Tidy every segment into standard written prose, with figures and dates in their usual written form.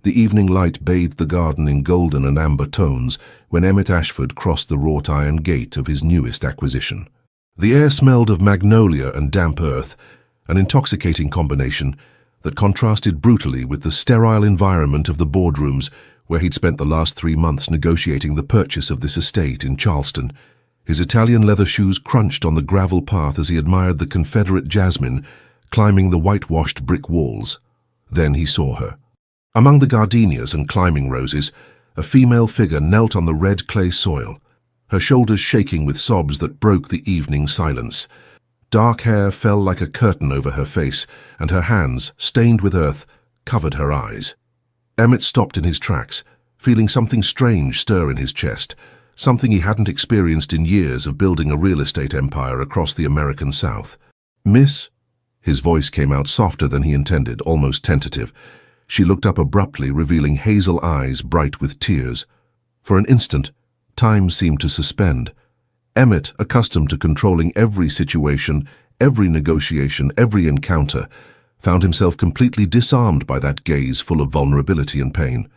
The evening light bathed the garden in golden and amber tones when Emmett Ashford crossed the wrought iron gate of his newest acquisition. The air smelled of magnolia and damp earth, an intoxicating combination that contrasted brutally with the sterile environment of the boardrooms where he'd spent the last 3 months negotiating the purchase of this estate in Charleston. His Italian leather shoes crunched on the gravel path as he admired the Confederate jasmine climbing the whitewashed brick walls. Then he saw her. Among the gardenias and climbing roses, a female figure knelt on the red clay soil, her shoulders shaking with sobs that broke the evening silence. Dark hair fell like a curtain over her face, and her hands, stained with earth, covered her eyes. Emmett stopped in his tracks, feeling something strange stir in his chest, something he hadn't experienced in years of building a real estate empire across the American South. "Miss?" His voice came out softer than he intended, almost tentative. She looked up abruptly, revealing hazel eyes bright with tears. For an instant, time seemed to suspend. Emmett, accustomed to controlling every situation, every negotiation, every encounter, found himself completely disarmed by that gaze full of vulnerability and pain.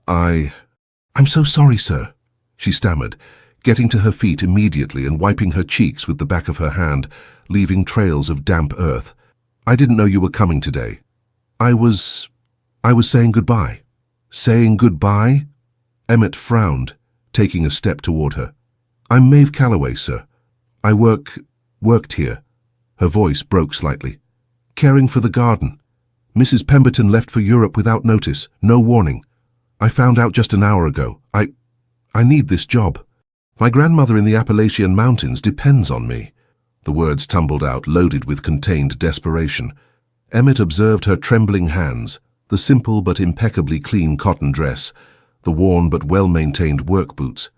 I'm so sorry, sir," she stammered, getting to her feet immediately and wiping her cheeks with the back of her hand, leaving trails of damp earth. "I didn't know you were coming today. I was saying goodbye." "Saying goodbye?" Emmett frowned, taking a step toward her. "I'm Maeve Calloway, sir. I worked here." Her voice broke slightly. "Caring for the garden. Mrs. Pemberton left for Europe without notice, no warning. I found out just an hour ago. I need this job. My grandmother in the Appalachian Mountains depends on me." The words tumbled out, loaded with contained desperation. Emmett observed her trembling hands, the simple but impeccably clean cotton dress, the worn but well-maintained work boots.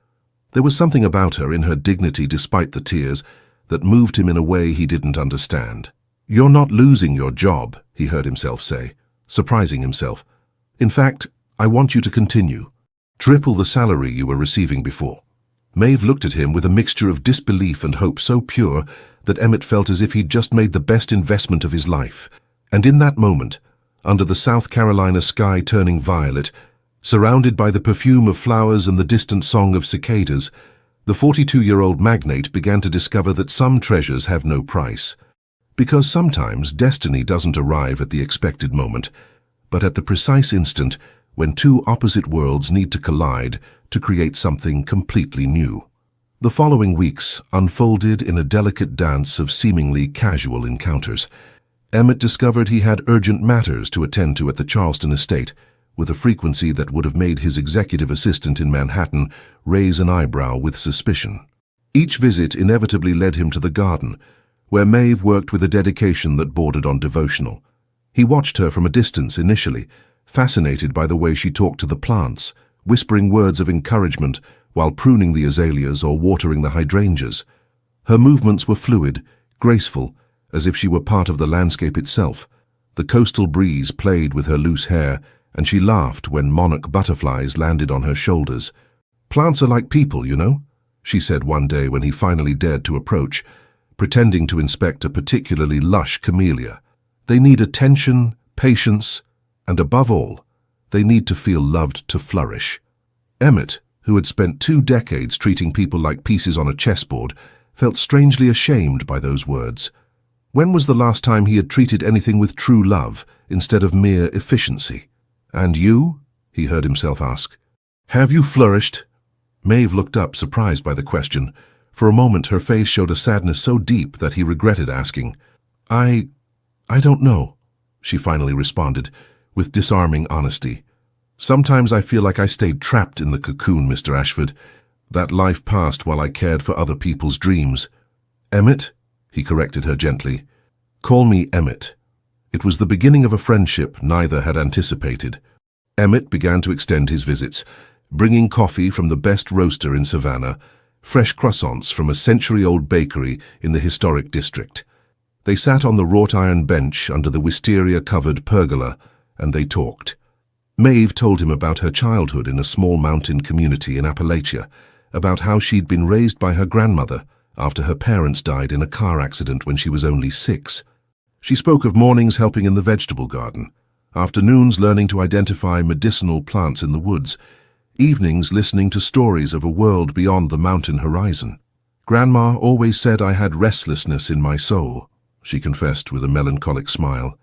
There was something about her, in her dignity despite the tears, that moved him in a way he didn't understand. "You're not losing your job," he heard himself say, surprising himself. "In fact, I want you to continue. Triple the salary you were receiving before." Maeve looked at him with a mixture of disbelief and hope so pure that Emmett felt as if he'd just made the best investment of his life. And in that moment, under the South Carolina sky turning violet, surrounded by the perfume of flowers and the distant song of cicadas, the 42-year-old magnate began to discover that some treasures have no price. Because sometimes destiny doesn't arrive at the expected moment, but at the precise instant when two opposite worlds need to collide to create something completely new. The following weeks unfolded in a delicate dance of seemingly casual encounters. Emmett discovered he had urgent matters to attend to at the Charleston estate, with a frequency that would have made his executive assistant in Manhattan raise an eyebrow with suspicion. Each visit inevitably led him to the garden, where Maeve worked with a dedication that bordered on devotional. He watched her from a distance initially, fascinated by the way she talked to the plants, whispering words of encouragement while pruning the azaleas or watering the hydrangeas. Her movements were fluid, graceful, as if she were part of the landscape itself. The coastal breeze played with her loose hair, and she laughed when monarch butterflies landed on her shoulders. "Plants are like people, you know," she said one day when he finally dared to approach, pretending to inspect a particularly lush camellia. "They need attention, patience, and above all, they need to feel loved to flourish." Emmett, who had spent 2 decades treating people like pieces on a chessboard, felt strangely ashamed by those words. When was the last time he had treated anything with true love instead of mere efficiency? "And you?" he heard himself ask. "Have you flourished?" Maeve looked up, surprised by the question. For a moment her face showed a sadness so deep that he regretted asking. I don't know," she finally responded, with disarming honesty. "Sometimes I feel like I stayed trapped in the cocoon, Mr. Ashford. That life passed while I cared for other people's dreams." "Emmett?" he corrected her gently. "Call me Emmett." It was the beginning of a friendship neither had anticipated. Emmett began to extend his visits, bringing coffee from the best roaster in Savannah, fresh croissants from a century-old bakery in the historic district. They sat on the wrought iron bench under the wisteria-covered pergola, and they talked. Maeve told him about her childhood in a small mountain community in Appalachia, about how she'd been raised by her grandmother after her parents died in a car accident when she was only 6. She spoke of mornings helping in the vegetable garden, Afternoons learning to identify medicinal plants in the woods. Evenings listening to stories of a world beyond the mountain horizon. Grandma always said I had restlessness in my soul, she confessed with a melancholic smile,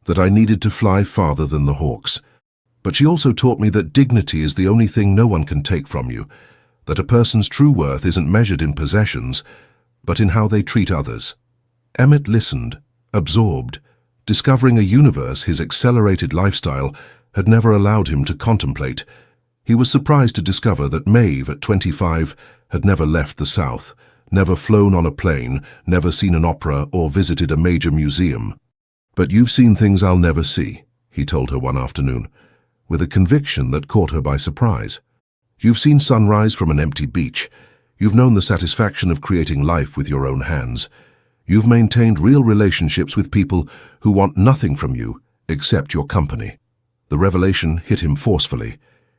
that I needed to fly farther than the hawks. But she also taught me that dignity is the only thing no one can take from you, that a person's true worth isn't measured in possessions, but in how they treat others. Emmett listened, absorbed, discovering a universe his accelerated lifestyle had never allowed him to contemplate. He was surprised to discover that Maeve, at 25, had never left the South, never flown on a plane, never seen an opera or visited a major museum. "But you've seen things I'll never see," he told her one afternoon, with a conviction that caught her by surprise. "You've seen sunrise from an empty beach. You've known the satisfaction of creating life with your own hands. You've maintained real relationships with people who want nothing from you except your company." The revelation hit him forcefully.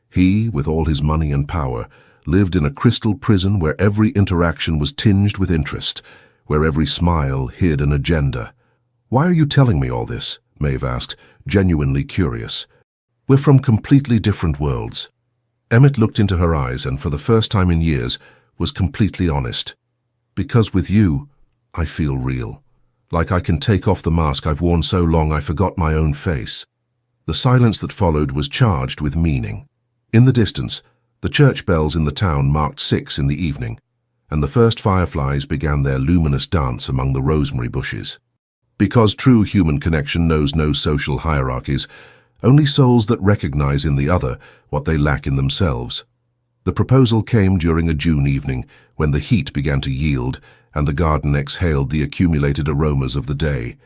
He, with all his money and power, lived in a crystal prison where every interaction was tinged with interest, where every smile hid an agenda. "Why are you telling me all this?" Maeve asked, genuinely curious. "We're from completely different worlds." Emmett looked into her eyes and, for the first time in years, was completely honest. "Because with you, I feel real. Like I can take off the mask I've worn so long I forgot my own face." The silence that followed was charged with meaning. In the distance, the church bells in the town marked 6 in the evening, and the first fireflies began their luminous dance among the rosemary bushes. Because true human connection knows no social hierarchies, only souls that recognize in the other what they lack in themselves. The proposal came during a June evening when the heat began to yield and the garden exhaled the accumulated aromas of the day.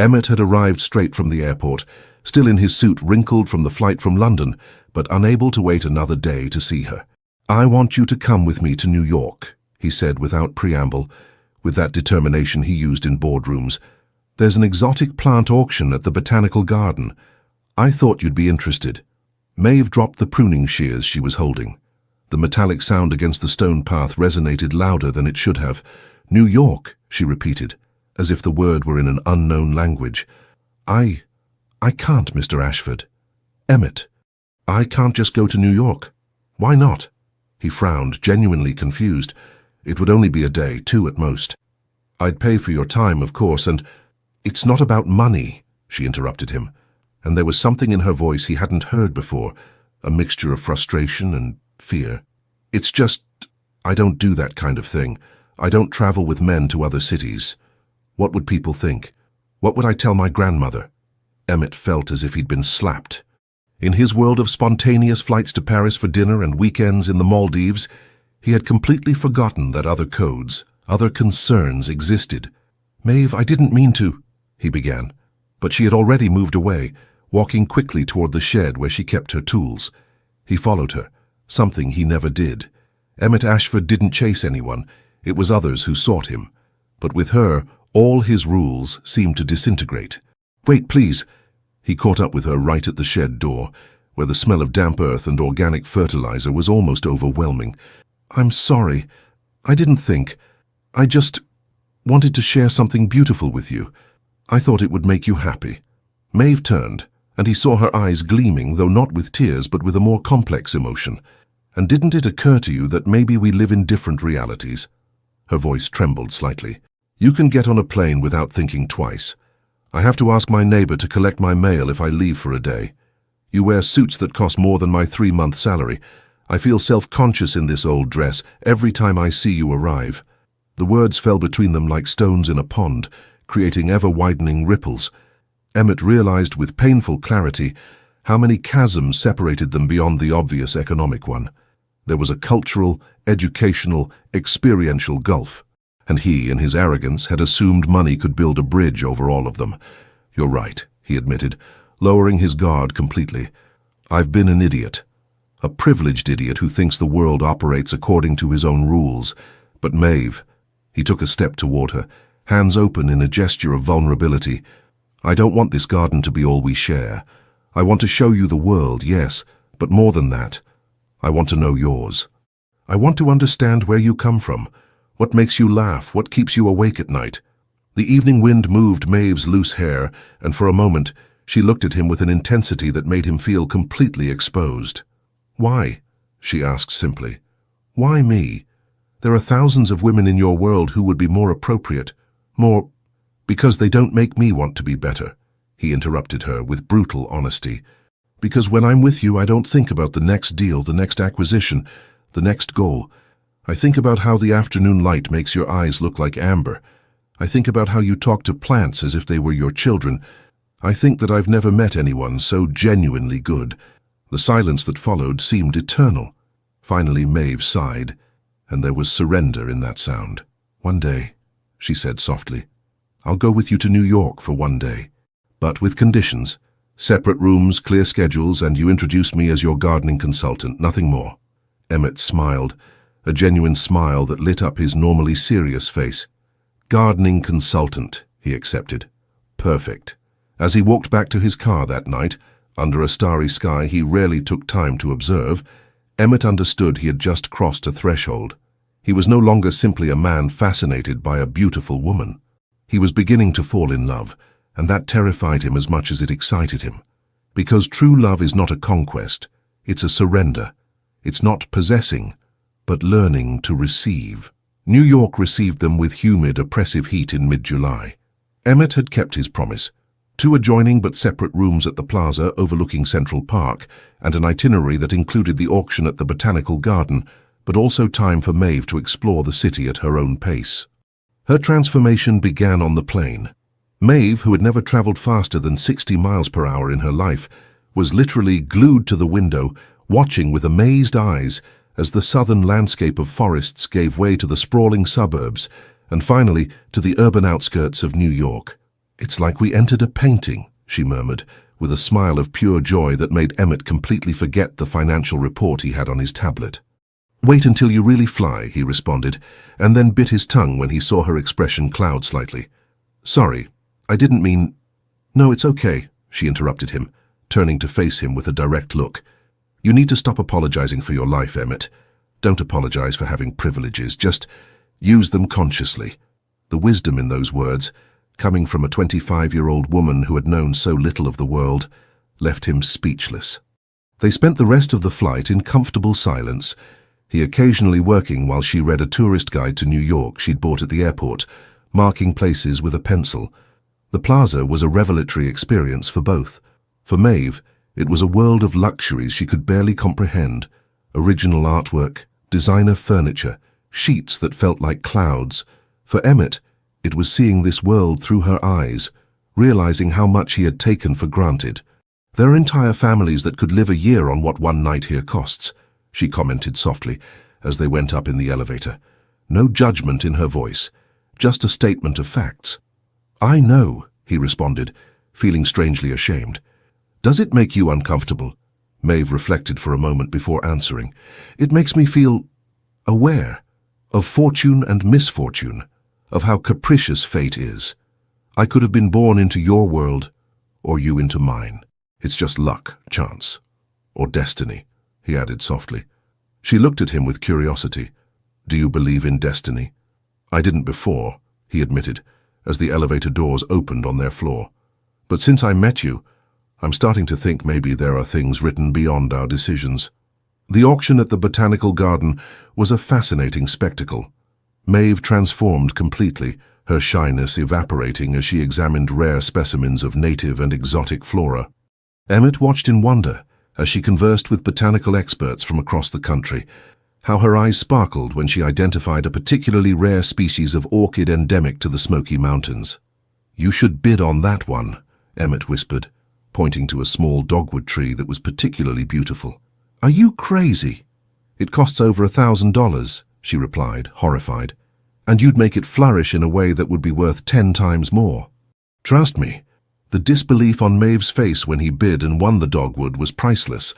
Emmett had arrived straight from the airport, still in his suit wrinkled from the flight from London, but unable to wait another day to see her. "I want you to come with me to New York," he said without preamble, with that determination he used in boardrooms. "There's an exotic plant auction at the Botanical Garden. I thought you'd be interested." Maeve dropped the pruning shears she was holding. The metallic sound against the stone path resonated louder than it should have. "New York," she repeated, as if the word were in an unknown language. I can't, Mr. Ashford." "Emmett, I can't just go to New York." "Why not?" He frowned, genuinely confused. "It would only be a day, 2 at most." "I'd pay for your time, of course, and—" "It's not about money," she interrupted him, and there was something in her voice he hadn't heard before, a mixture of frustration and fear. "It's just, I don't do that kind of thing. I don't travel with men to other cities. What would people think? What would I tell my grandmother?" Emmett felt as if he'd been slapped. In his world of spontaneous flights to Paris for dinner and weekends in the Maldives, he had completely forgotten that other codes, other concerns existed. "Maeve, I didn't mean to," he began, but she had already moved away, walking quickly toward the shed where she kept her tools. He followed her, something he never did. Emmett Ashford didn't chase anyone, it was others who sought him. But with her, all his rules seemed to disintegrate. "Wait, please." He caught up with her right at the shed door, where the smell of damp earth and organic fertilizer was almost overwhelming. "I'm sorry. I didn't think. I just wanted to share something beautiful with you. I thought it would make you happy." Maeve turned, and he saw her eyes gleaming, though not with tears, but with a more complex emotion. "And didn't it occur to you that maybe we live in different realities?" Her voice trembled slightly. "You can get on a plane without thinking twice. I have to ask my neighbor to collect my mail if I leave for a day. You wear suits that cost more than my 3-month salary. I feel self-conscious in this old dress every time I see you arrive." The words fell between them like stones in a pond, creating ever-widening ripples. Emmett realized with painful clarity how many chasms separated them beyond the obvious economic one. There was a cultural, educational, experiential gulf. And he, in his arrogance, had assumed money could build a bridge over all of them. "You're right," he admitted, lowering his guard completely. "I've been an idiot. A privileged idiot who thinks the world operates according to his own rules. But Maeve," he took a step toward her, hands open in a gesture of vulnerability, "I don't want this garden to be all we share. I want to show you the world, yes, but more than that. I want to know yours. I want to understand where you come from. What makes you laugh? What keeps you awake at night?" The evening wind moved Maeve's loose hair, and for a moment She looked at him with an intensity that made him feel completely exposed. "Why?" she asked simply. "Why me? There are thousands of women in your world who would be more appropriate, more—" "Because they don't make me want to be better," he interrupted her with brutal honesty. "Because when I'm with you, I don't think about the next deal, the next acquisition, the next goal. I think about how the afternoon light makes your eyes look like amber. I think about how you talk to plants as if they were your children. I think that I've never met anyone so genuinely good." The silence that followed seemed eternal. Finally, Maeve sighed, and there was surrender in that sound. "One day," she said softly. "I'll go with you to New York for one day. But with conditions. Separate rooms, clear schedules, and you introduce me as your gardening consultant, nothing more." Emmett smiled, a genuine smile that lit up his normally serious face. "Gardening consultant," he accepted. "Perfect." As he walked back to his car that night, under a starry sky he rarely took time to observe, Emmett understood he had just crossed a threshold. He was no longer simply a man fascinated by a beautiful woman. He was beginning to fall in love, and that terrified him as much as it excited him. Because true love is not a conquest, it's a surrender. It's not possessing, but learning to receive. New York received them with humid, oppressive heat in mid-July. Emmett had kept his promise. 2 adjoining but separate rooms at the plaza overlooking Central Park, and an itinerary that included the auction at the Botanical Garden, but also time for Maeve to explore the city at her own pace. Her transformation began on the plane. Maeve, who had never traveled faster than 60 miles per hour in her life, was literally glued to the window, watching with amazed eyes as the southern landscape of forests gave way to the sprawling suburbs, and finally to the urban outskirts of New York. "It's like we entered a painting," she murmured, with a smile of pure joy that made Emmett completely forget the financial report he had on his tablet. "Wait until you really fly," he responded, and then bit his tongue when he saw her expression cloud slightly. "Sorry, I didn't mean—" "No, it's okay," she interrupted him, turning to face him with a direct look. "You need to stop apologizing for your life, Emmett. Don't apologize for having privileges, just use them consciously." The wisdom in those words, coming from a 25-year-old woman who had known so little of the world, left him speechless. They spent the rest of the flight in comfortable silence, he occasionally working while she read a tourist guide to New York she'd bought at the airport, marking places with a pencil. The plaza was a revelatory experience for both. For Maeve, it was a world of luxuries she could barely comprehend: original artwork, designer furniture, sheets that felt like clouds. For Emmett, it was seeing this world through her eyes, realizing how much he had taken for granted. "There are entire families that could live a year on what one night here costs," she commented softly as they went up in the elevator. No judgment in her voice, just a statement of facts. "I know," he responded, feeling strangely ashamed. "Does it make you uncomfortable?" Maeve reflected for a moment before answering. "It makes me feel aware of fortune and misfortune, of how capricious fate is. I could have been born into your world, or you into mine. It's just luck, chance, or destiny," he added softly. She looked at him with curiosity. "Do you believe in destiny?" "I didn't before," he admitted, as the elevator doors opened on their floor. "But since I met you, I'm starting to think maybe there are things written beyond our decisions." The auction at the Botanical Garden was a fascinating spectacle. Maeve transformed completely, her shyness evaporating as she examined rare specimens of native and exotic flora. Emmett watched in wonder as she conversed with botanical experts from across the country, how her eyes sparkled when she identified a particularly rare species of orchid endemic to the Smoky Mountains. "You should bid on that one," Emmett whispered, pointing to a small dogwood tree that was particularly beautiful. "Are you crazy?" "It costs over $1,000, she replied, horrified. "And you'd make it flourish in a way that would be worth 10 times more." Trust me, the disbelief on Maeve's face when he bid and won the dogwood was priceless.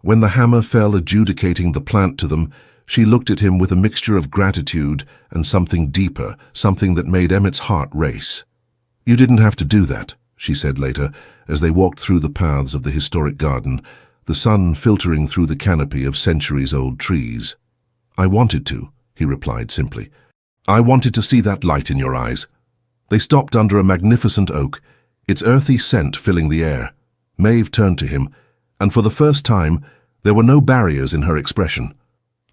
When the hammer fell adjudicating the plant to them, she looked at him with a mixture of gratitude and something deeper, something that made Emmett's heart race. "You didn't have to do that," she said later, as they walked through the paths of the historic garden, the sun filtering through the canopy of centuries-old trees. "I wanted to," he replied simply. "I wanted to see that light in your eyes." They stopped under a magnificent oak, its earthy scent filling the air. Maeve turned to him, and for the first time, there were no barriers in her expression.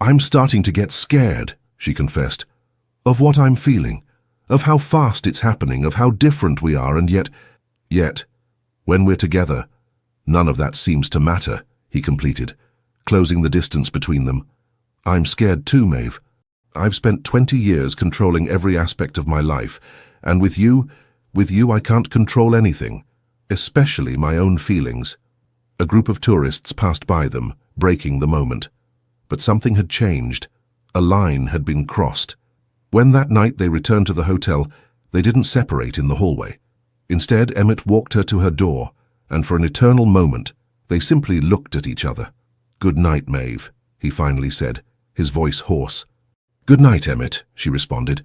"I'm starting to get scared," she confessed, "of what I'm feeling, of how fast it's happening, of how different we are, and yet, when we're together, none of that seems to matter," he completed, closing the distance between them. "I'm scared too, Maeve. I've spent 20 years controlling every aspect of my life, and with you I can't control anything, especially my own feelings." A group of tourists passed by them, breaking the moment. But something had changed. A line had been crossed. When that night they returned to the hotel, they didn't separate in the hallway. Instead, Emmett walked her to her door, and for an eternal moment, they simply looked at each other. "Good night, Maeve," he finally said, his voice hoarse. "Good night, Emmett," she responded.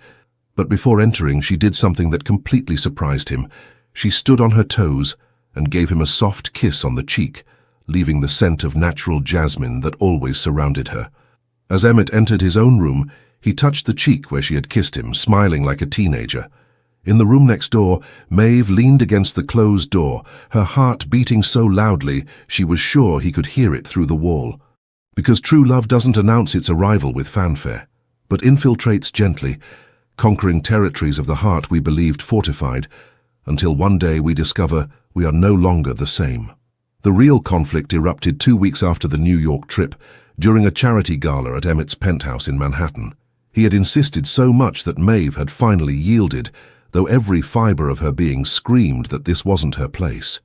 But before entering, she did something that completely surprised him. She stood on her toes and gave him a soft kiss on the cheek, leaving the scent of natural jasmine that always surrounded her. As Emmett entered his own room, he touched the cheek where she had kissed him, smiling like a teenager. In the room next door, Maeve leaned against the closed door, her heart beating so loudly she was sure he could hear it through the wall. Because true love doesn't announce its arrival with fanfare, but infiltrates gently, conquering territories of the heart we believed fortified, until one day we discover we are no longer the same. The real conflict erupted 2 weeks after the New York trip, during a charity gala at Emmett's penthouse in Manhattan. He had insisted so much that Maeve had finally yielded, though every fiber of her being screamed that this wasn't her place.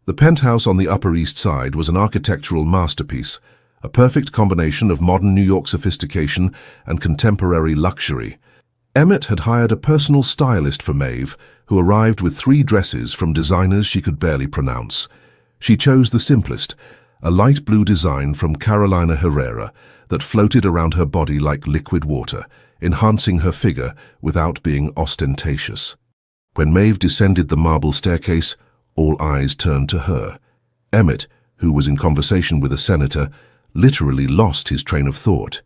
The penthouse on the Upper East Side was an architectural masterpiece, a perfect combination of modern New York sophistication and contemporary luxury. Emmett had hired a personal stylist for Maeve, who arrived with 3 dresses from designers she could barely pronounce. She chose the simplest, a light blue design from Carolina Herrera that floated around her body like liquid water, enhancing her figure without being ostentatious. When Maeve descended the marble staircase, all eyes turned to her. Emmett, who was in conversation with a senator, literally lost his train of thought.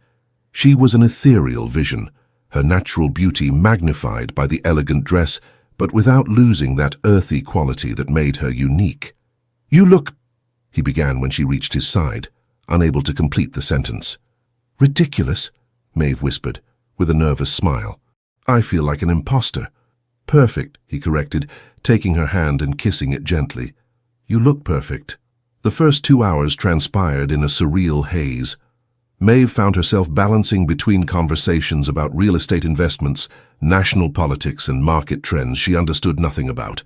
She was an ethereal vision, her natural beauty magnified by the elegant dress, but without losing that earthy quality that made her unique. "You look," he began when she reached his side, unable to complete the sentence. "Ridiculous," Maeve whispered, with a nervous smile. "I feel like an imposter." "Perfect," he corrected, taking her hand and kissing it gently. "You look perfect." The first 2 hours transpired in a surreal haze. Maeve found herself balancing between conversations about real estate investments, national politics, and market trends she understood nothing about.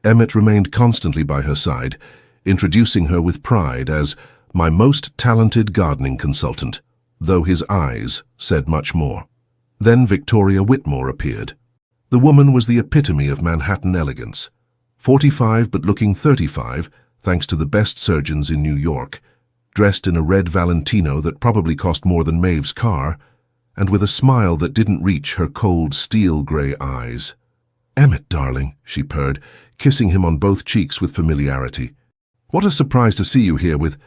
Emmett remained constantly by her side, introducing her with pride as my most talented gardening consultant, though his eyes said much more. Then Victoria Whitmore appeared. The woman was the epitome of Manhattan elegance. 45 but looking 35, thanks to the best surgeons in New York, dressed in a red Valentino that probably cost more than Maeve's car, and with a smile that didn't reach her cold steel-gray eyes. "Emmett, darling," she purred, kissing him on both cheeks with familiarity. "What a surprise to see you here with—"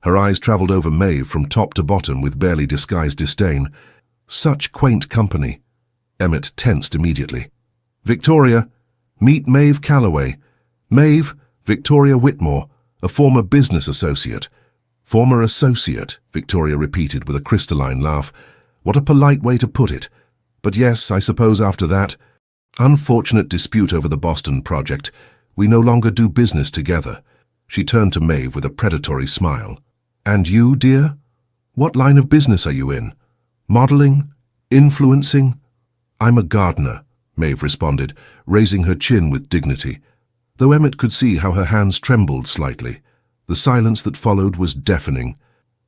Her eyes traveled over Maeve from top to bottom with barely disguised disdain. "Such quaint company." Emmett tensed immediately. "Victoria, meet Maeve Calloway. Maeve, Victoria Whitmore, a former business associate." "Former associate," Victoria repeated with a crystalline laugh. "What a polite way to put it. But yes, I suppose after that. Unfortunate dispute over the Boston project. We no longer do business together." She turned to Maeve with a predatory smile. "And you, dear? What line of business are you in? Modeling? Influencing?" "I'm a gardener," Maeve responded, raising her chin with dignity, though Emmett could see how her hands trembled slightly. The silence that followed was deafening.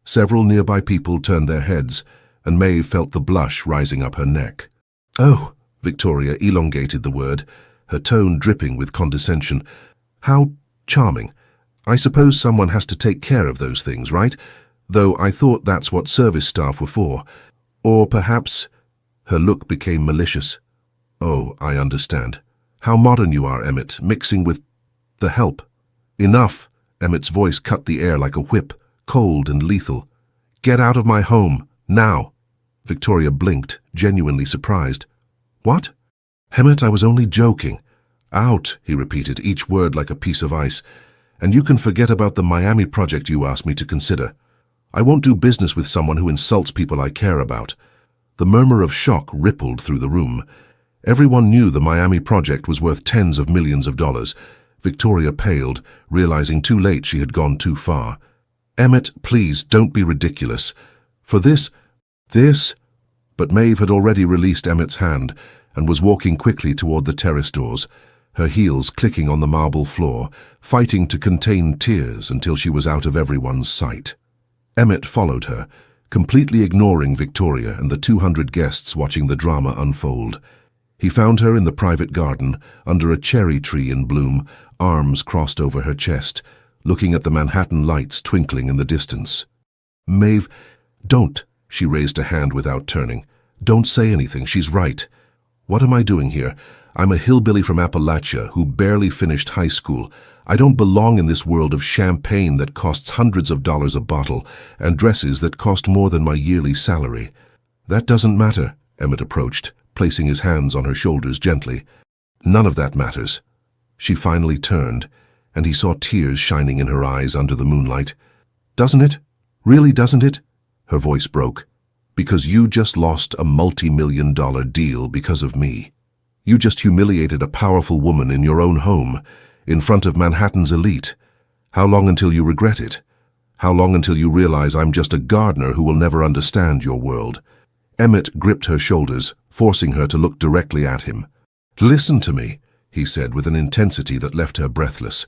Several nearby people turned their heads, and Maeve felt the blush rising up her neck. "Oh," Victoria elongated the word, her tone dripping with condescension. "How charming. I suppose someone has to take care of those things, right? Though I thought that's what service staff were for. Or perhaps—" Her look became malicious. "Oh, I understand. How modern you are, Emmett, mixing with the help." "Enough!" Emmett's voice cut the air like a whip, cold and lethal. "Get out of my home, now!" Victoria blinked, genuinely surprised. "What?" "Emmett, I was only joking. Out, he repeated, each word like a piece of ice. And you can forget about the Miami project you asked me to consider. I won't do business with someone who insults people I care about. The murmur of shock rippled through the room. Everyone knew the Miami project was worth tens of millions of dollars. Victoria paled, realizing too late she had gone too far. Emmett, please, don't be ridiculous. For this... But Maeve had already released Emmett's hand and was walking quickly toward the terrace doors, her heels clicking on the marble floor, fighting to contain tears until she was out of everyone's sight. Emmett followed her, completely ignoring Victoria and the 200 guests watching the drama unfold. He found her in the private garden, under a cherry tree in bloom, arms crossed over her chest, looking at the Manhattan lights twinkling in the distance. Maeve, don't, she raised a hand without turning. Don't say anything, she's right. What am I doing here? I'm a hillbilly from Appalachia who barely finished high school. I don't belong in this world of champagne that costs hundreds of dollars a bottle and dresses that cost more than my yearly salary. That doesn't matter, Emmett approached, placing his hands on her shoulders gently. None of that matters. She finally turned, and he saw tears shining in her eyes under the moonlight. Doesn't it? Really doesn't it? Her voice broke. Because you just lost a multi-million-dollar deal because of me. You just humiliated a powerful woman in your own home, in front of Manhattan's elite. How long until you regret it? How long until you realize I'm just a gardener who will never understand your world? Emmett gripped her shoulders, forcing her to look directly at him. Listen to me, he said with an intensity that left her breathless.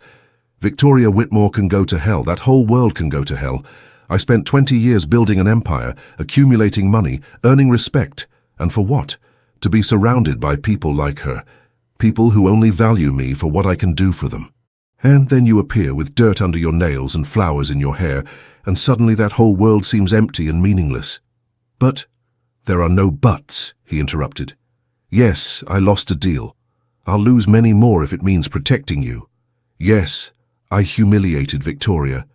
Victoria Whitmore can go to hell. That whole world can go to hell. I spent 20 years building an empire, accumulating money, earning respect. And for what? To be surrounded by people like her. People who only value me for what I can do for them. And then you appear with dirt under your nails and flowers in your hair, and suddenly that whole world seems empty and meaningless. But there are no buts, he interrupted. Yes, I lost a deal. I'll lose many more if it means protecting you. Yes, I humiliated Victoria,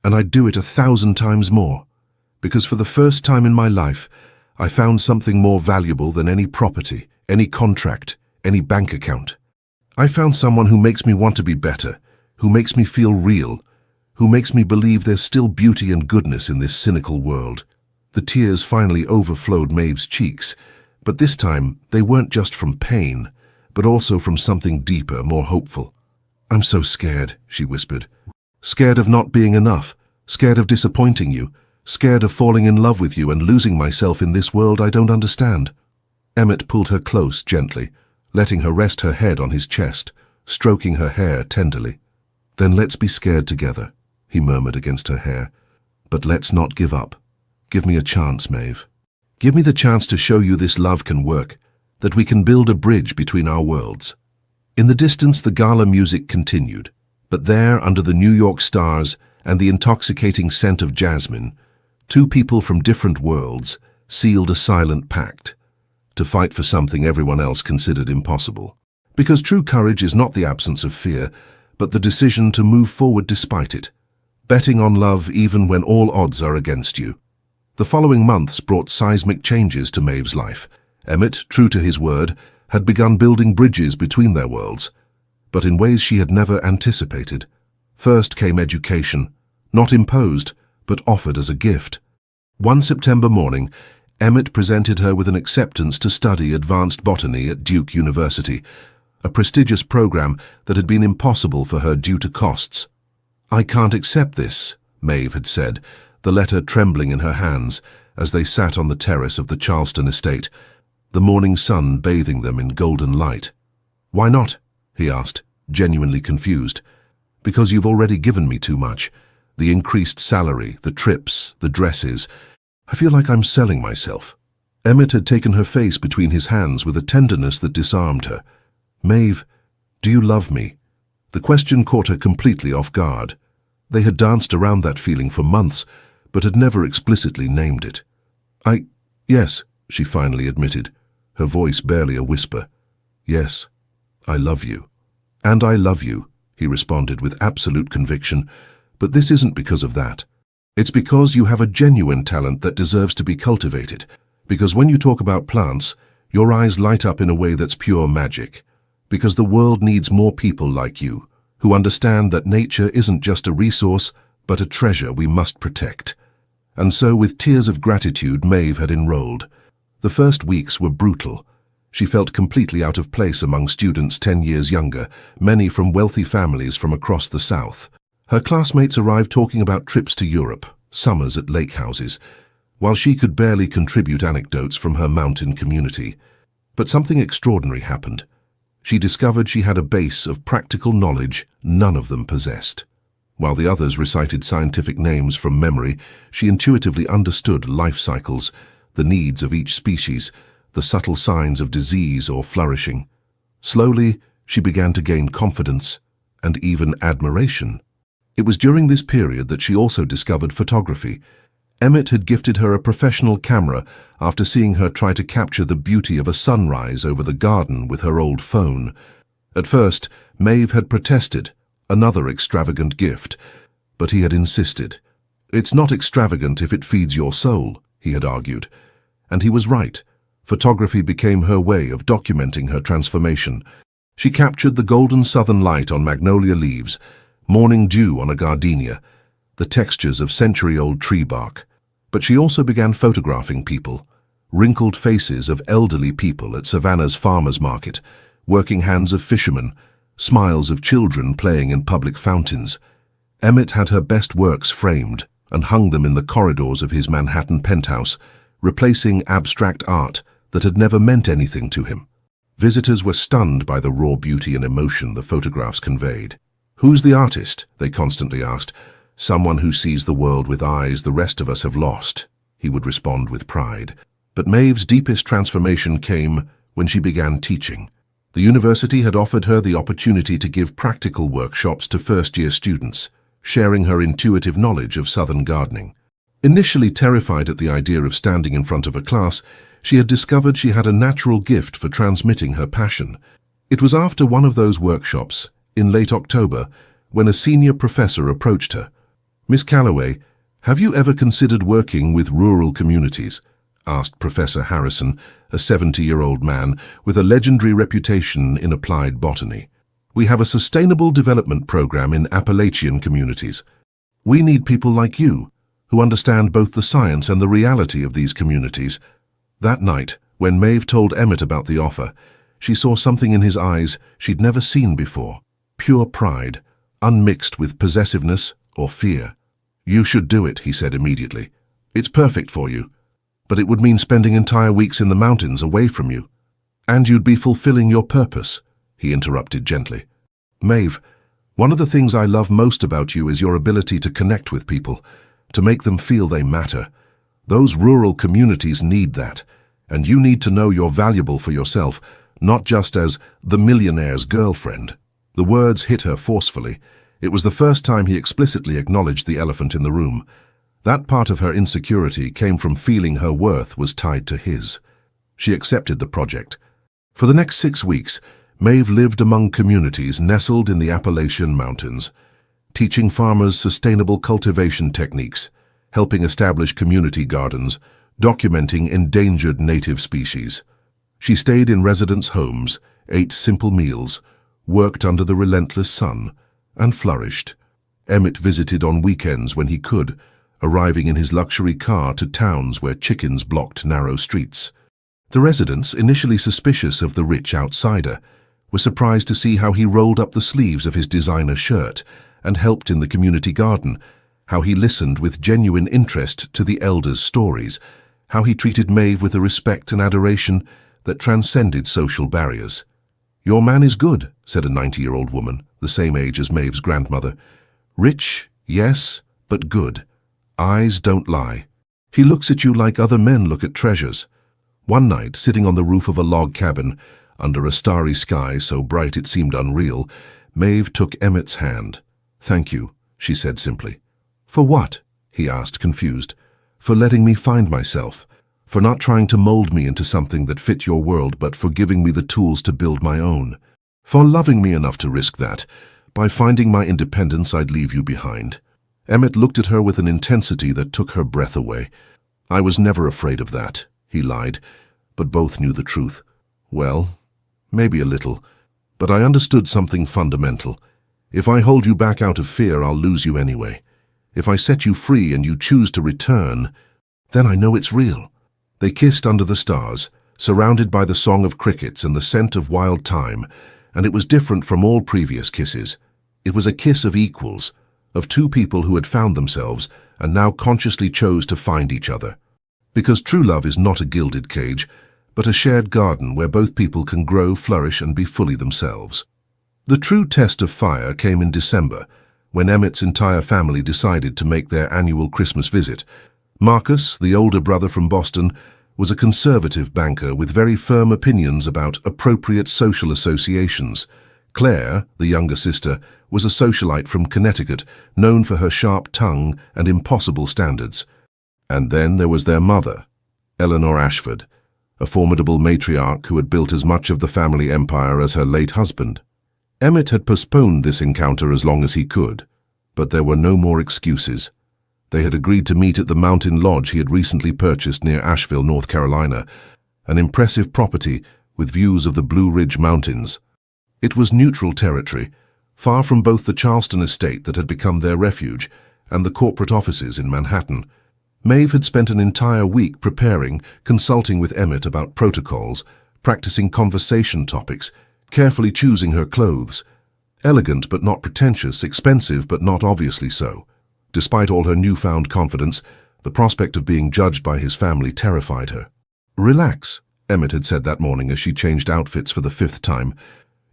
and I'd do it 1,000 times more, because for the first time in my life, I found something more valuable than any property, any contract, any bank account. I found someone who makes me want to be better, who makes me feel real, who makes me believe there's still beauty and goodness in this cynical world. The tears finally overflowed Maeve's cheeks, but this time they weren't just from pain, but also from something deeper, more hopeful. I'm so scared, she whispered. Scared of not being enough, scared of disappointing you, scared of falling in love with you and losing myself in this world I don't understand. Emmett pulled her close gently, letting her rest her head on his chest, stroking her hair tenderly. Then let's be scared together, he murmured against her hair. But let's not give up. Give me a chance, Maeve. Give me the chance to show you this love can work, that we can build a bridge between our worlds. In the distance, the gala music continued, but there, under the New York stars and the intoxicating scent of jasmine, two people from different worlds sealed a silent pact to fight for something everyone else considered impossible. Because true courage is not the absence of fear, but the decision to move forward despite it, betting on love even when all odds are against you. The following months brought seismic changes to Maeve's life. Emmett, true to his word, had begun building bridges between their worlds, but in ways she had never anticipated. First came education, not imposed, but offered as a gift. One September morning, Emmett presented her with an acceptance to study advanced botany at Duke University, a prestigious program that had been impossible for her due to costs. I can't accept this, Maeve had said, the letter trembling in her hands as they sat on the terrace of the Charleston estate, the morning sun bathing them in golden light. Why not? He asked, genuinely confused. Because you've already given me too much. The increased salary, the trips, the dresses. I feel like I'm selling myself. Emmett had taken her face between his hands with a tenderness that disarmed her. Maeve, do you love me? The question caught her completely off guard. They had danced around that feeling for months, but had never explicitly named it. Yes, she finally admitted, her voice barely a whisper. Yes, I love you. And I love you, he responded with absolute conviction, but this isn't because of that. It's because you have a genuine talent that deserves to be cultivated, because when you talk about plants, your eyes light up in a way that's pure magic. Because the world needs more people like you, who understand that nature isn't just a resource, but a treasure we must protect. And so, with tears of gratitude, Maeve had enrolled. The first weeks were brutal. She felt completely out of place among students 10 years younger, many from wealthy families from across the South. Her classmates arrived talking about trips to Europe, summers at lake houses, while she could barely contribute anecdotes from her mountain community. But something extraordinary happened. She discovered she had a base of practical knowledge none of them possessed. While the others recited scientific names from memory, she intuitively understood life cycles, the needs of each species, the subtle signs of disease or flourishing. Slowly, she began to gain confidence and even admiration. It was during this period that she also discovered photography. Emmett had gifted her a professional camera after seeing her try to capture the beauty of a sunrise over the garden with her old phone. At first, Maeve had protested, another extravagant gift, but he had insisted. "It's not extravagant if it feeds your soul," he had argued. And he was right. Photography became her way of documenting her transformation. She captured the golden southern light on magnolia leaves, morning dew on a gardenia, the textures of century-old tree bark. But she also began photographing people, wrinkled faces of elderly people at Savannah's farmers' market, working hands of fishermen, smiles of children playing in public fountains. Emmett had her best works framed and hung them in the corridors of his Manhattan penthouse, replacing abstract art that had never meant anything to him. Visitors were stunned by the raw beauty and emotion the photographs conveyed. "Who's the artist?" they constantly asked. "Someone who sees the world with eyes the rest of us have lost," he would respond with pride. But Maeve's deepest transformation came when she began teaching. The university had offered her the opportunity to give practical workshops to first-year students, sharing her intuitive knowledge of southern gardening. Initially terrified at the idea of standing in front of a class, she had discovered she had a natural gift for transmitting her passion. It was after one of those workshops, in late October, when a senior professor approached her. "Miss Calloway, have you ever considered working with rural communities?" asked Professor Harrison, a 70-year-old man with a legendary reputation in applied botany. "We have a sustainable development program in Appalachian communities. We need people like you, who understand both the science and the reality of these communities." That night, when Maeve told Emmett about the offer, she saw something in his eyes she'd never seen before. Pure pride, unmixed with possessiveness or fear. "You should do it," he said immediately. "It's perfect for you. But it would mean spending entire weeks in the mountains away from you. And you'd be fulfilling your purpose," he interrupted gently. "Maeve, one of the things I love most about you is your ability to connect with people, to make them feel they matter. Those rural communities need that, and you need to know you're valuable for yourself, not just as the millionaire's girlfriend." The words hit her forcefully. It was the first time he explicitly acknowledged the elephant in the room. That part of her insecurity came from feeling her worth was tied to his. She accepted the project. For the next 6 weeks, Maeve lived among communities nestled in the Appalachian Mountains, teaching farmers sustainable cultivation techniques, helping establish community gardens, documenting endangered native species. She stayed in residents' homes, ate simple meals, worked under the relentless sun, and flourished. Emmett visited on weekends when he could, arriving in his luxury car to towns where chickens blocked narrow streets. The residents, initially suspicious of the rich outsider, were surprised to see how he rolled up the sleeves of his designer shirt and helped in the community garden, how he listened with genuine interest to the elders' stories, how he treated Maeve with a respect and adoration that transcended social barriers. "Your man is good," said a 90-year-old woman, the same age as Maeve's grandmother. "Rich, yes, but good. Eyes don't lie. He looks at you like other men look at treasures." One night, sitting on the roof of a log cabin, under a starry sky so bright it seemed unreal, Maeve took Emmett's hand. "Thank you," she said simply. "For what?" he asked, confused. "For letting me find myself. For not trying to mold me into something that fit your world, but for giving me the tools to build my own. For loving me enough to risk that. By finding my independence, I'd leave you behind." Emmett looked at her with an intensity that took her breath away. "I was never afraid of that," he lied, but both knew the truth. "Well, maybe a little. But I understood something fundamental. If I hold you back out of fear, I'll lose you anyway. If I set you free and you choose to return, then I know it's real." They kissed under the stars, surrounded by the song of crickets and the scent of wild thyme, and it was different from all previous kisses. It was a kiss of equals, of two people who had found themselves and now consciously chose to find each other. Because true love is not a gilded cage, but a shared garden where both people can grow, flourish, and be fully themselves. The true test of fire came in December, when Emmett's entire family decided to make their annual Christmas visit. Marcus, the older brother from Boston, was a conservative banker with very firm opinions about appropriate social associations. Claire, the younger sister, was a socialite from Connecticut, known for her sharp tongue and impossible standards. And then there was their mother, Eleanor Ashford, a formidable matriarch who had built as much of the family empire as her late husband. Emmett had postponed this encounter as long as he could, but there were no more excuses. They had agreed to meet at the mountain lodge he had recently purchased near Asheville, North Carolina, an impressive property with views of the Blue Ridge Mountains. It was neutral territory, far from both the Charleston estate that had become their refuge and the corporate offices in Manhattan. Maeve had spent an entire week preparing, consulting with Emmett about protocols, practicing conversation topics, carefully choosing her clothes. Elegant but not pretentious, expensive but not obviously so. Despite all her newfound confidence, the prospect of being judged by his family terrified her. "Relax," Emmett had said that morning as she changed outfits for the 5th time.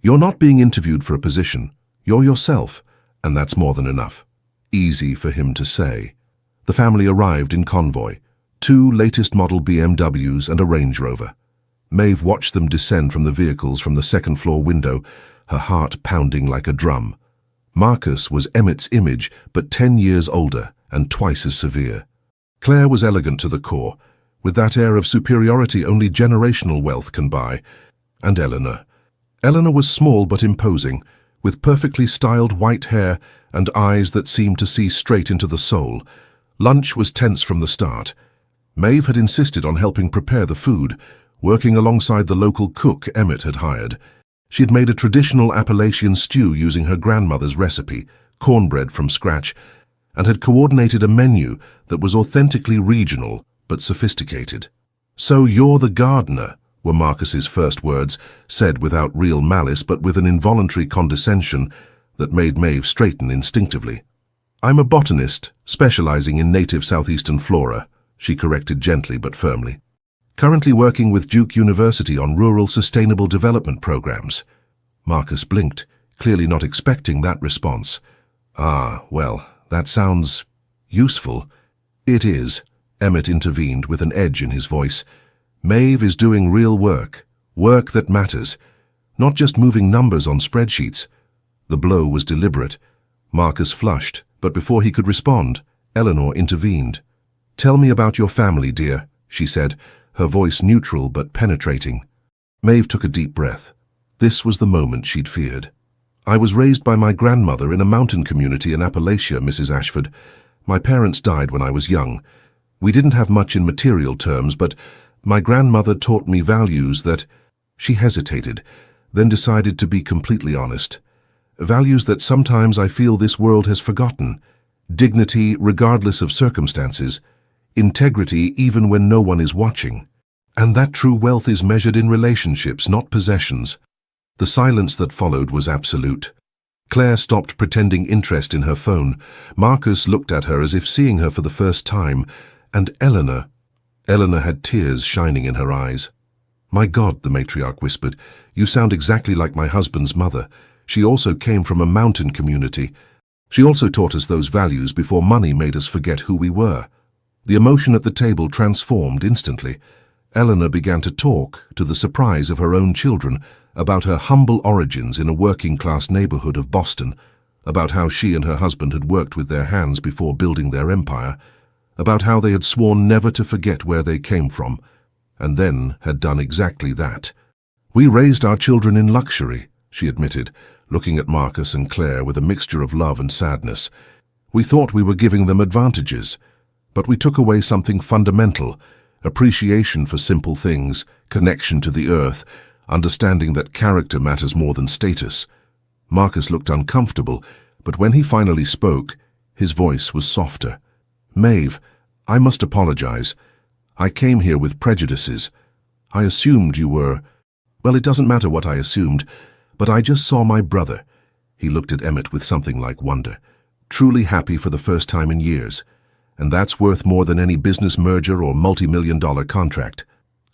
"You're not being interviewed for a position. You're yourself, and that's more than enough." Easy for him to say. The family arrived in convoy, 2 latest model BMWs and a Range Rover. Maeve watched them descend from the vehicles from the second-floor window, her heart pounding like a drum. Marcus was Emmett's image, but 10 years older and twice as severe. Claire was elegant to the core, with that air of superiority only generational wealth can buy. And Eleanor. Eleanor was small but imposing, with perfectly styled white hair and eyes that seemed to see straight into the soul. Lunch was tense from the start. Maeve had insisted on helping prepare the food, working alongside the local cook Emmett had hired. She had made a traditional Appalachian stew using her grandmother's recipe, cornbread from scratch, and had coordinated a menu that was authentically regional but sophisticated. "So you're the gardener," were Marcus's first words, said without real malice but with an involuntary condescension that made Maeve straighten instinctively. "I'm a botanist, specializing in native southeastern flora," she corrected gently but firmly. "Currently working with Duke University on rural sustainable development programs." Marcus blinked, clearly not expecting that response. "Ah, well, that sounds useful." "It is," Emmett intervened with an edge in his voice. "Maeve is doing real work, work that matters, not just moving numbers on spreadsheets." The blow was deliberate. Marcus flushed, but before he could respond, Eleanor intervened. "Tell me about your family, dear," she said, her voice neutral but penetrating. Maeve took a deep breath. This was the moment she'd feared. "I was raised by my grandmother in a mountain community in Appalachia, Mrs. Ashford. My parents died when I was young. We didn't have much in material terms, but my grandmother taught me values that—" She hesitated, then decided to be completely honest. "Values that sometimes I feel this world has forgotten. Dignity regardless of circumstances. Integrity even when no one is watching. And that true wealth is measured in relationships, not possessions." The silence that followed was absolute. Claire stopped pretending interest in her phone. Marcus looked at her as if seeing her for the first time. And Eleanor had tears shining in her eyes. "My God," the matriarch whispered, "you sound exactly like my husband's mother. She also came from a mountain community. She also taught us those values before money made us forget who we were." The emotion at the table transformed instantly. Eleanor began to talk, to the surprise of her own children, about her humble origins in a working-class neighborhood of Boston, about how she and her husband had worked with their hands before building their empire, about how they had sworn never to forget where they came from, and then had done exactly that. "We raised our children in luxury," she admitted, looking at Marcus and Claire with a mixture of love and sadness. "We thought we were giving them advantages, but we took away something fundamental: appreciation for simple things, connection to the earth, understanding that character matters more than status. Marcus looked uncomfortable, but when he finally spoke, his voice was softer. "Maeve, I must apologize. I came here with prejudices. I assumed you were... Well, it doesn't matter what I assumed, but I just saw my brother." He looked at Emmett with something like wonder. "Truly happy for the first time in years. And that's worth more than any business merger or multi-million-dollar contract."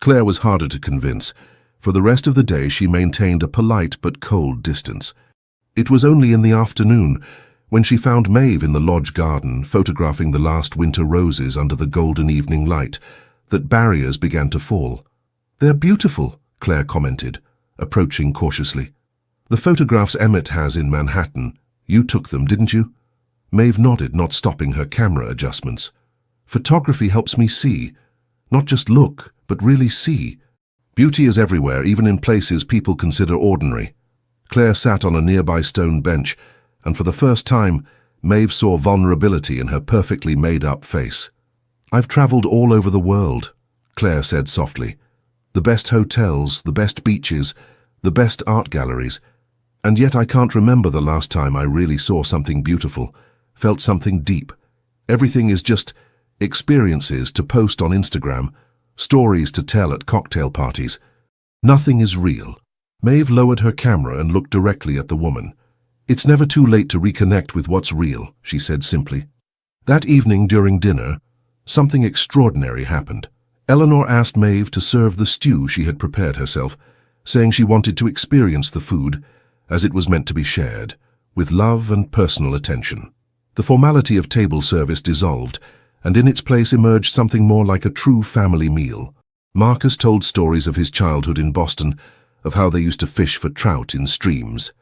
Claire was harder to convince. For the rest of the day, she maintained a polite but cold distance. It was only in the afternoon, when she found Maeve in the lodge garden, photographing the last winter roses under the golden evening light, that barriers began to fall. "They're beautiful," Claire commented, approaching cautiously. "The photographs Emmett has in Manhattan, you took them, didn't you?" Maeve nodded, not stopping her camera adjustments. "Photography helps me see. Not just look, but really see. Beauty is everywhere, even in places people consider ordinary." Claire sat on a nearby stone bench, and for the first time, Maeve saw vulnerability in her perfectly made-up face. "I've traveled all over the world," Claire said softly. "The best hotels, the best beaches, the best art galleries. And yet I can't remember the last time I really saw something beautiful, felt something deep. Everything is just experiences to post on Instagram, stories to tell at cocktail parties. Nothing is real." Maeve lowered her camera and looked directly at the woman. "It's never too late to reconnect with what's real," she said simply. That evening during dinner, something extraordinary happened. Eleanor asked Maeve to serve the stew she had prepared herself, saying she wanted to experience the food as it was meant to be shared, with love and personal attention. The formality of table service dissolved, and in its place emerged something more like a true family meal. Marcus told stories of his childhood in Boston, of how they used to fish for trout in streams.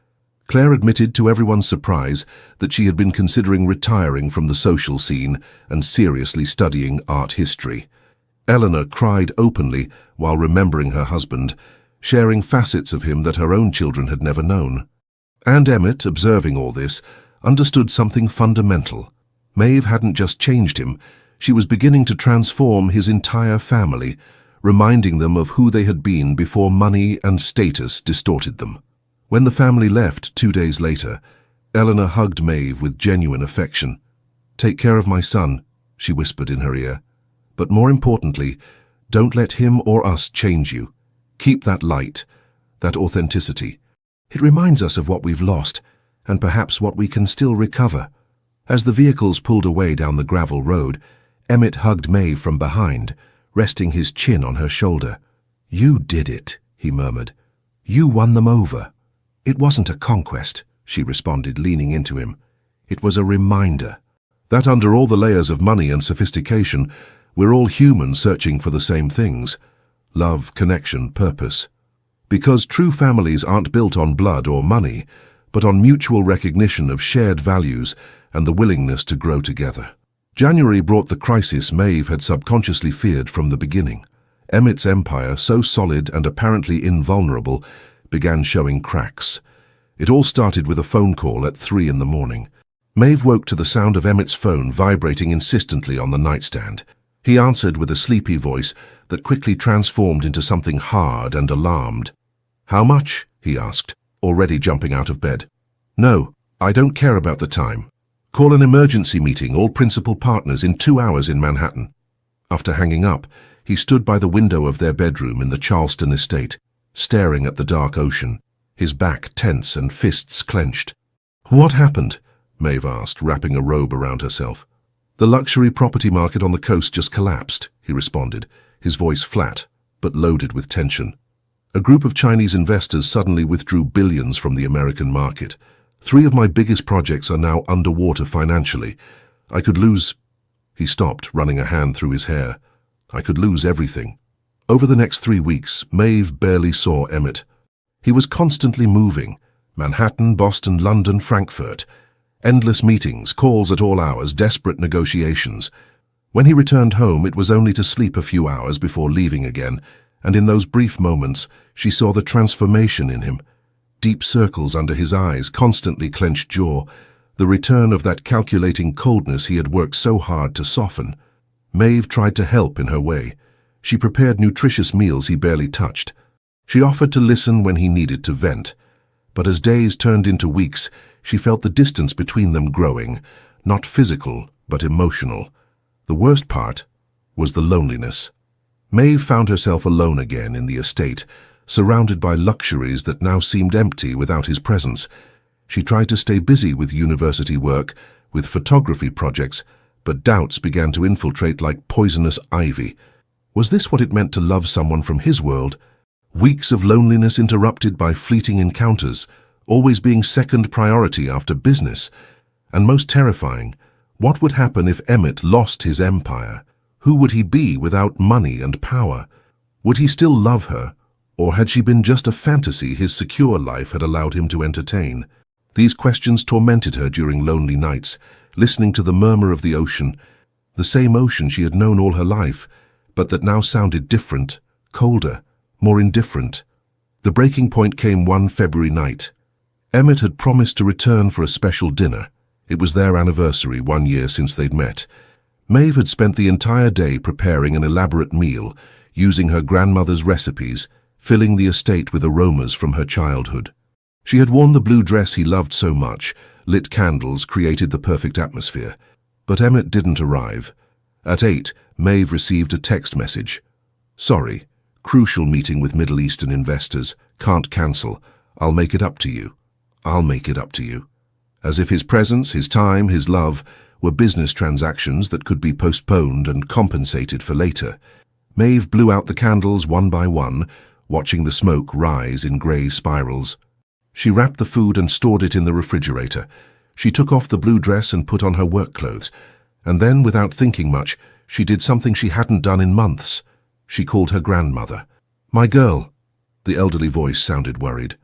Claire admitted to everyone's surprise that she had been considering retiring from the social scene and seriously studying art history. Eleanor cried openly while remembering her husband, sharing facets of him that her own children had never known. And Emmett, observing all this, understood something fundamental. Maeve hadn't just changed him, she was beginning to transform his entire family, reminding them of who they had been before money and status distorted them. When the family left 2 days later, Eleanor hugged Maeve with genuine affection. "Take care of my son," she whispered in her ear. "But more importantly, don't let him or us change you. Keep that light, that authenticity. It reminds us of what we've lost, and perhaps what we can still recover." As the vehicles pulled away down the gravel road, Emmett hugged Maeve from behind, resting his chin on her shoulder. "You did it," he murmured. "You won them over." "It wasn't a conquest," she responded, leaning into him. "It was a reminder that under all the layers of money and sophistication, we're all human searching for the same things: love, connection, purpose. Because true families aren't built on blood or money, but on mutual recognition of shared values and the willingness to grow together." January brought the crisis Maeve had subconsciously feared from the beginning. Emmett's empire, so solid and apparently invulnerable, began showing cracks. It all started with a phone call at 3 in the morning. Maeve woke to the sound of Emmett's phone vibrating insistently on the nightstand. He answered with a sleepy voice that quickly transformed into something hard and alarmed. "How much?" he asked, already jumping out of bed. "No, I don't care about the time. Call an emergency meeting, all principal partners, in 2 hours in Manhattan." After hanging up, he stood by the window of their bedroom in the Charleston estate, staring at the dark ocean, his back tense and fists clenched. "What happened?" Maeve asked, wrapping a robe around herself. "The luxury property market on the coast just collapsed," he responded, his voice flat, but loaded with tension. "A group of Chinese investors suddenly withdrew billions from the American market. 3 of my biggest projects are now underwater financially. I could lose—" He stopped, running a hand through his hair. "I could lose everything." Over the next 3 weeks, Maeve barely saw Emmett. He was constantly moving. Manhattan, Boston, London, Frankfurt. Endless meetings, calls at all hours, desperate negotiations. When he returned home, it was only to sleep a few hours before leaving again, and in those brief moments, she saw the transformation in him. Deep circles under his eyes, constantly clenched jaw, the return of that calculating coldness he had worked so hard to soften. Maeve tried to help in her way. She prepared nutritious meals he barely touched, She offered to listen when he needed to vent, but as days turned into weeks, she felt the distance between them growing, not physical, but emotional. The worst part was the loneliness. Maeve found herself alone again in the estate, surrounded by luxuries that now seemed empty without his presence. She tried to stay busy with university work, with photography projects, but doubts began to infiltrate like poisonous ivy. Was this what it meant to love someone from his world? Weeks of loneliness interrupted by fleeting encounters, always being second priority after business. And most terrifying, what would happen if Emmett lost his empire? Who would he be without money and power? Would he still love her, or had she been just a fantasy his secure life had allowed him to entertain? These questions tormented her during lonely nights, listening to the murmur of the ocean, the same ocean she had known all her life, but that now sounded different, colder, more indifferent. The breaking point came one February night. Emmett had promised to return for a special dinner. It was their anniversary, 1 year since they'd met. Maeve had spent the entire day preparing an elaborate meal, using her grandmother's recipes, filling the estate with aromas from her childhood. She had worn the blue dress he loved so much, lit candles created the perfect atmosphere. But Emmett didn't arrive. At 8, Maeve received a text message. "Sorry, crucial meeting with Middle Eastern investors. Can't cancel. I'll make it up to you. I'll make it up to you." As if his presence, his time, his love were business transactions that could be postponed and compensated for later. Maeve blew out the candles one by one, watching the smoke rise in grey spirals. She wrapped the food and stored it in the refrigerator. She took off the blue dress and put on her work clothes. And then, without thinking much, she did something she hadn't done in months. She called her grandmother. "My girl." The elderly voice sounded worried.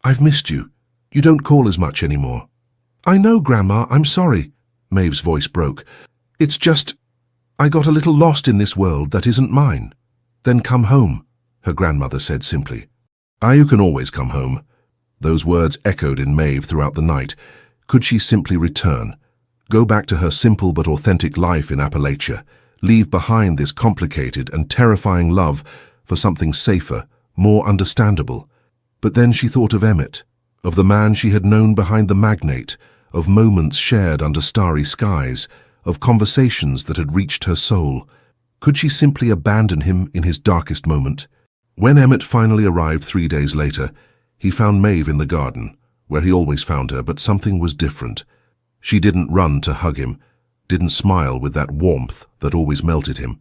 "I've missed you. You don't call as much anymore." "I know, Grandma, I'm sorry." Maeve's voice broke. "It's just, I got a little lost in this world that isn't mine." "Then come home," her grandmother said simply. "You can always come home." Those words echoed in Maeve throughout the night. Could she simply return? Go back to her simple but authentic life in Appalachia? Leave behind this complicated and terrifying love for something safer, more understandable? But then she thought of Emmett, of the man she had known behind the magnate, of moments shared under starry skies, of conversations that had reached her soul. Could she simply abandon him in his darkest moment? When Emmett finally arrived 3 days later, he found Maeve in the garden, where he always found her, but something was different. She didn't run to hug him, didn't smile with that warmth that always melted him.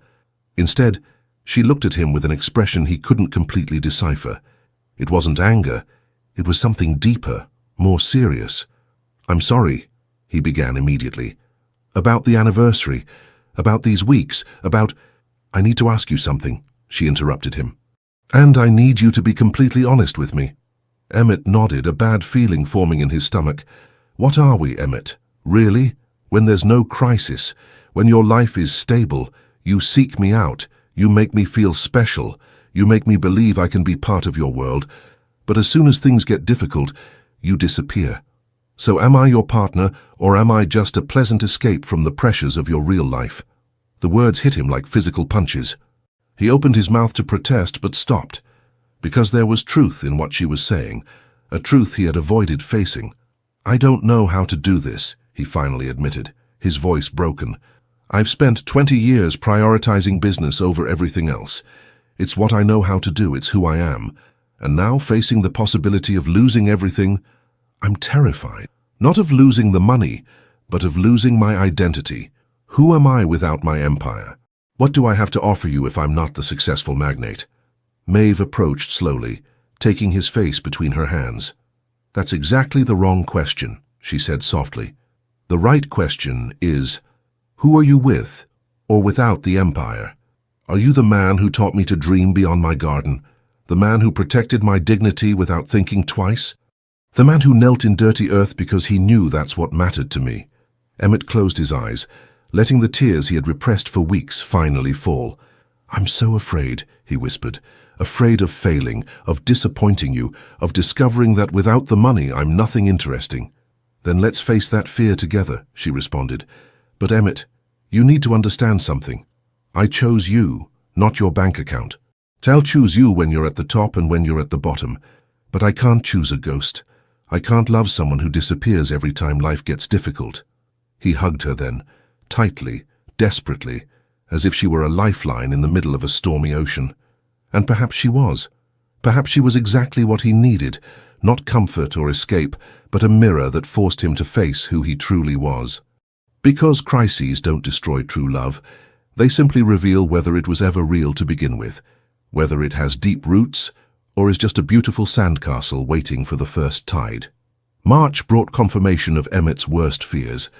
Instead, she looked at him with an expression he couldn't completely decipher. It wasn't anger, it was something deeper, more serious. "I'm sorry," he began immediately. "About the anniversary, about these weeks, about—" "I need to ask you something," she interrupted him. "And I need you to be completely honest with me." Emmett nodded, a bad feeling forming in his stomach. "What are we, Emmett? Really? When there's no crisis, when your life is stable, you seek me out, you make me feel special, you make me believe I can be part of your world, but as soon as things get difficult, you disappear. So am I your partner, or am I just a pleasant escape from the pressures of your real life?" The words hit him like physical punches. He opened his mouth to protest, but stopped, because there was truth in what she was saying, a truth he had avoided facing. "I don't know how to do this," he finally admitted, his voice broken. "I've spent 20 years prioritizing business over everything else. It's what I know how to do, it's who I am. And now, facing the possibility of losing everything, I'm terrified. Not of losing the money, but of losing my identity. Who am I without my empire? What do I have to offer you if I'm not the successful magnate?" Maeve approached slowly, taking his face between her hands. "That's exactly the wrong question," she said softly. "The right question is, who are you with, or without the empire? Are you the man who taught me to dream beyond my garden? The man who protected my dignity without thinking twice? The man who knelt in dirty earth because he knew that's what mattered to me?" Emmett closed his eyes, letting the tears he had repressed for weeks finally fall. "I'm so afraid," he whispered, "afraid of failing, of disappointing you, of discovering that without the money I'm nothing interesting." "Then let's face that fear together," she responded. "But Emmett, you need to understand something. I chose you, not your bank account." I'll choose you when you're at the top and when you're at the bottom. But I can't choose a ghost. I can't love someone who disappears every time life gets difficult." He hugged her then, tightly, desperately, as if she were a lifeline in the middle of a stormy ocean. And perhaps she was. Perhaps she was exactly what he needed, not comfort or escape, but a mirror that forced him to face who he truly was. Because crises don't destroy true love, they simply reveal whether it was ever real to begin with, whether it has deep roots, or is just a beautiful sandcastle waiting for the first tide. March brought confirmation of Emmett's worst fears.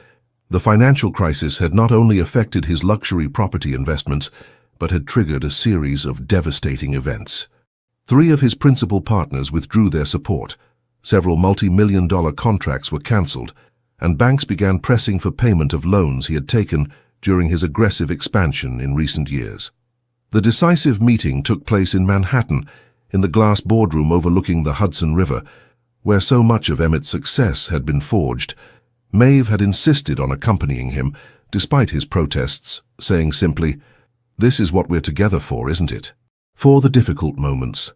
The financial crisis had not only affected his luxury property investments, but had triggered a series of devastating events. 3 of his principal partners withdrew their support, several multi-million-dollar contracts were cancelled, and banks began pressing for payment of loans he had taken during his aggressive expansion in recent years. The decisive meeting took place in Manhattan, in the glass boardroom overlooking the Hudson River, where so much of Emmett's success had been forged. Maeve had insisted on accompanying him, despite his protests, saying simply, "This is what we're together for, isn't it? For the difficult moments."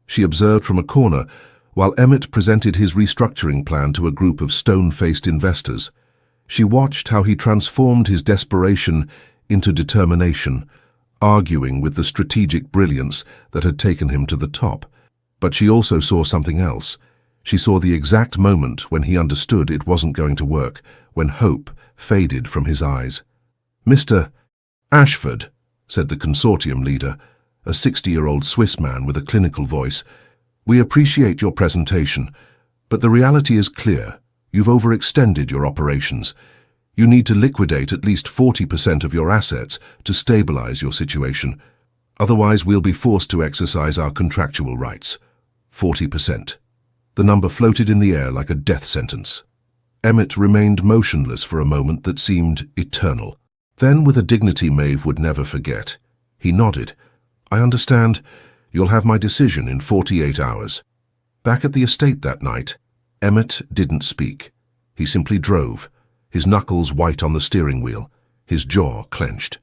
She observed from a corner, while Emmett presented his restructuring plan to a group of stone-faced investors. She watched how he transformed his desperation into determination, arguing with the strategic brilliance that had taken him to the top. But she also saw something else. She saw the exact moment when he understood it wasn't going to work, when hope faded from his eyes. "Mr. Ashford," said the consortium leader, a 60-year-old Swiss man with a clinical voice, "we appreciate your presentation, but the reality is clear. You've overextended your operations. You need to liquidate at least 40% of your assets to stabilize your situation. Otherwise, we'll be forced to exercise our contractual rights." 40%. The number floated in the air like a death sentence. Emmett remained motionless for a moment that seemed eternal. Then, with a dignity Maeve would never forget, he nodded. "I understand. You'll have my decision in 48 hours. Back at the estate that night, Emmett didn't speak. He simply drove, his knuckles white on the steering wheel, his jaw clenched.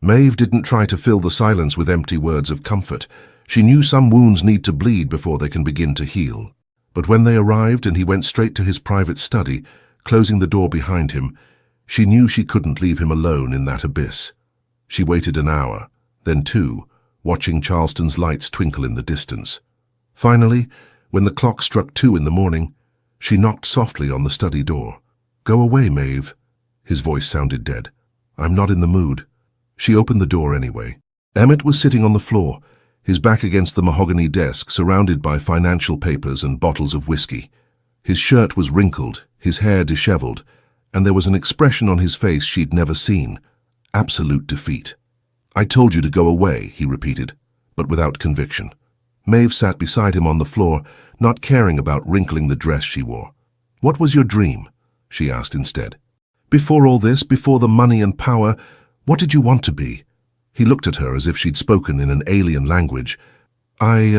Maeve didn't try to fill the silence with empty words of comfort. She knew some wounds need to bleed before they can begin to heal. But when they arrived and he went straight to his private study, closing the door behind him, she knew she couldn't leave him alone in that abyss. She waited an hour, then 2, watching Charleston's lights twinkle in the distance. Finally, when the clock struck 2 in the morning, she knocked softly on the study door. "Go away, Maeve." His voice sounded dead. "I'm not in the mood." She opened the door anyway. Emmett was sitting on the floor, his back against the mahogany desk, surrounded by financial papers and bottles of whiskey. His shirt was wrinkled, his hair disheveled, and there was an expression on his face she'd never seen. Absolute defeat. "I told you to go away," he repeated, but without conviction. Maeve sat beside him on the floor, not caring about wrinkling the dress she wore. "What was your dream?" she asked instead. "Before all this, before the money and power, what did you want to be?" He looked at her as if she'd spoken in an alien language. I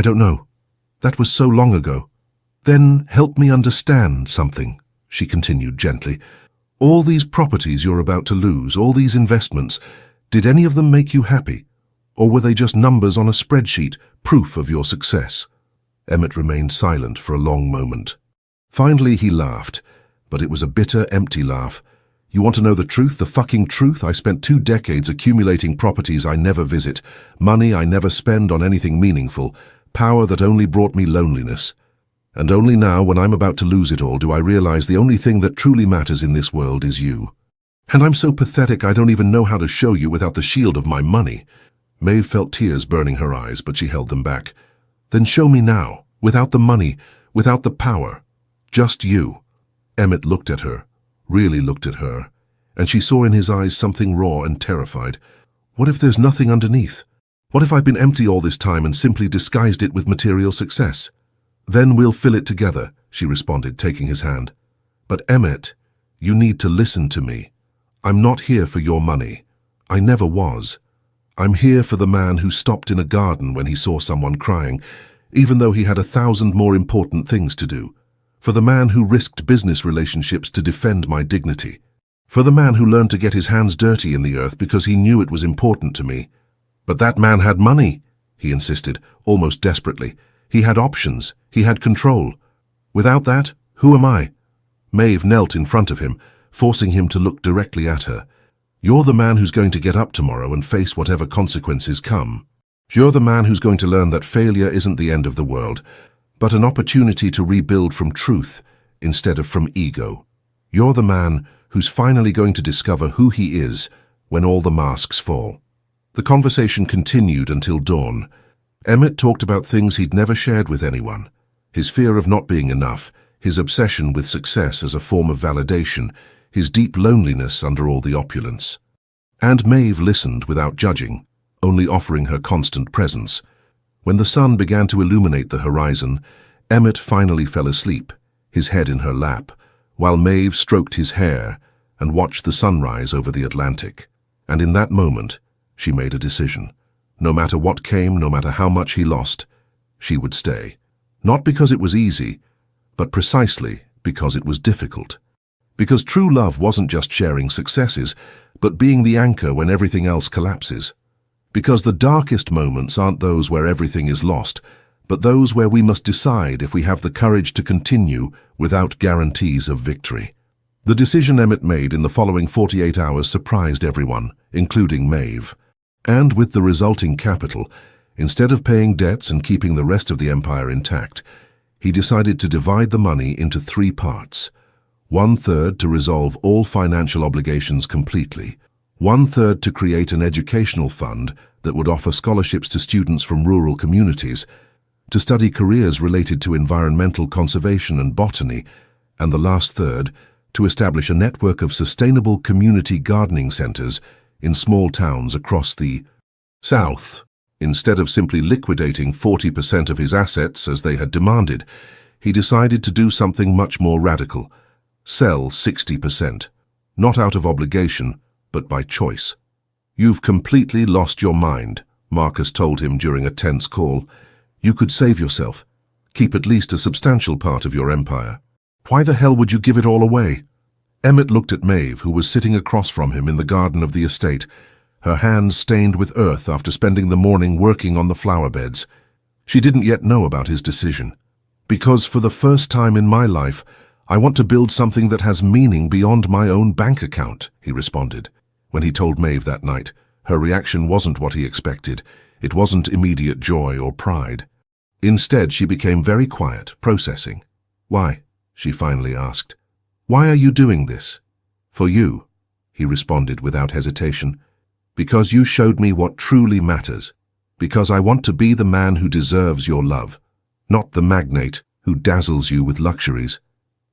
don't know. That was so long ago." "Then help me understand something," she continued gently. "All these properties you're about to lose, all these investments, did any of them make you happy? Or were they just numbers on a spreadsheet, proof of your success?" Emmett remained silent for a long moment. Finally he laughed, but it was a bitter, empty laugh. "You want to know the truth, the fucking truth? I spent 2 decades accumulating properties I never visit, money I never spend on anything meaningful, power that only brought me loneliness. And only now, when I'm about to lose it all, do I realize the only thing that truly matters in this world is you. And I'm so pathetic I don't even know how to show you without the shield of my money." Maeve felt tears burning her eyes, but she held them back. "Then show me now, without the money, without the power. Just you." Emmett looked at her, really looked at her, and she saw in his eyes something raw and terrified. "What if there's nothing underneath? What if I've been empty all this time and simply disguised it with material success?" "Then we'll fill it together," she responded, taking his hand. "But Emmett, you need to listen to me. I'm not here for your money. I never was. I'm here for the man who stopped in a garden when he saw someone crying, even though he had 1,000 more important things to do. For the man who risked business relationships to defend my dignity. For the man who learned to get his hands dirty in the earth because he knew it was important to me. But that man had money, he insisted, almost desperately. He had options. He had control. Without that, who am I? Maeve knelt in front of him, forcing him to look directly at her. You're the man who's going to get up tomorrow and face whatever consequences come. You're the man who's going to learn that failure isn't the end of the world, but an opportunity to rebuild from truth instead of from ego. You're the man who's finally going to discover who he is when all the masks fall. The conversation continued until dawn. Emmett talked about things he'd never shared with anyone. His fear of not being enough, his obsession with success as a form of validation, his deep loneliness under all the opulence. And Maeve listened without judging, only offering her constant presence. When the sun began to illuminate the horizon, Emmett finally fell asleep, his head in her lap, while Maeve stroked his hair and watched the sunrise over the Atlantic. And in that moment, she made a decision. No matter what came, no matter how much he lost, she would stay. Not because it was easy, but precisely because it was difficult. Because true love wasn't just sharing successes, but being the anchor when everything else collapses. Because the darkest moments aren't those where everything is lost, but those where we must decide if we have the courage to continue without guarantees of victory. The decision Emmett made in the following 48 hours surprised everyone, including Maeve. And with the resulting capital, instead of paying debts and keeping the rest of the empire intact, he decided to divide the money into 3 parts. 1/3 to resolve all financial obligations completely, 1/3 to create an educational fund that would offer scholarships to students from rural communities, to study careers related to environmental conservation and botany, and the last third, to establish a network of sustainable community gardening centers in small towns across the South. Instead of simply liquidating 40% of his assets as they had demanded, he decided to do something much more radical. Sell 60%, not out of obligation, but by choice. You've completely lost your mind, Marcus told him during a tense call. You could save yourself. Keep at least a substantial part of your empire. Why the hell would you give it all away? Emmett looked at Maeve, who was sitting across from him in the garden of the estate, her hands stained with earth after spending the morning working on the flower beds. She didn't yet know about his decision. Because for the first time in my life, I want to build something that has meaning beyond my own bank account, he responded. When he told Maeve that night, her reaction wasn't what he expected. It wasn't immediate joy or pride. Instead, she became very quiet, processing. Why? She finally asked. Why are you doing this? For you, he responded without hesitation. Because you showed me what truly matters. Because I want to be the man who deserves your love, not the magnate who dazzles you with luxuries.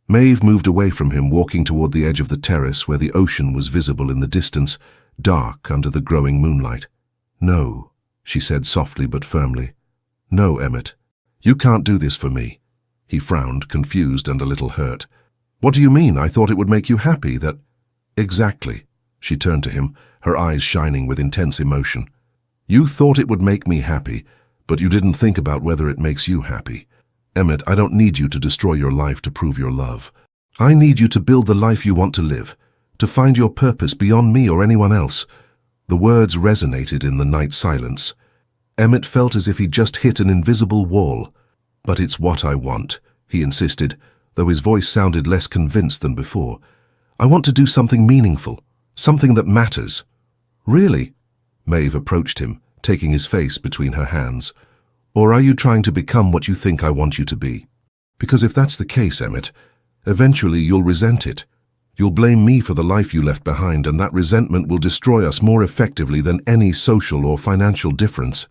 Maeve moved away from him, walking toward the edge of the terrace where the ocean was visible in the distance, dark under the growing moonlight. No, she said softly but firmly. No, Emmett, you can't do this for me. He frowned, confused and a little hurt. What do you mean? I thought it would make you happy that... Exactly. She turned to him, her eyes shining with intense emotion. You thought it would make me happy, but you didn't think about whether it makes you happy. Emmett, I don't need you to destroy your life to prove your love. I need you to build the life you want to live, to find your purpose beyond me or anyone else. The words resonated in the night silence. Emmett felt as if he'd just hit an invisible wall. But it's what I want, he insisted, though his voice sounded less convinced than before. I want to do something meaningful, something that matters. Really? Maeve approached him, taking his face between her hands. Or are you trying to become what you think I want you to be? Because if that's the case, Emmett, eventually you'll resent it. You'll blame me for the life you left behind, and that resentment will destroy us more effectively than any social or financial difference.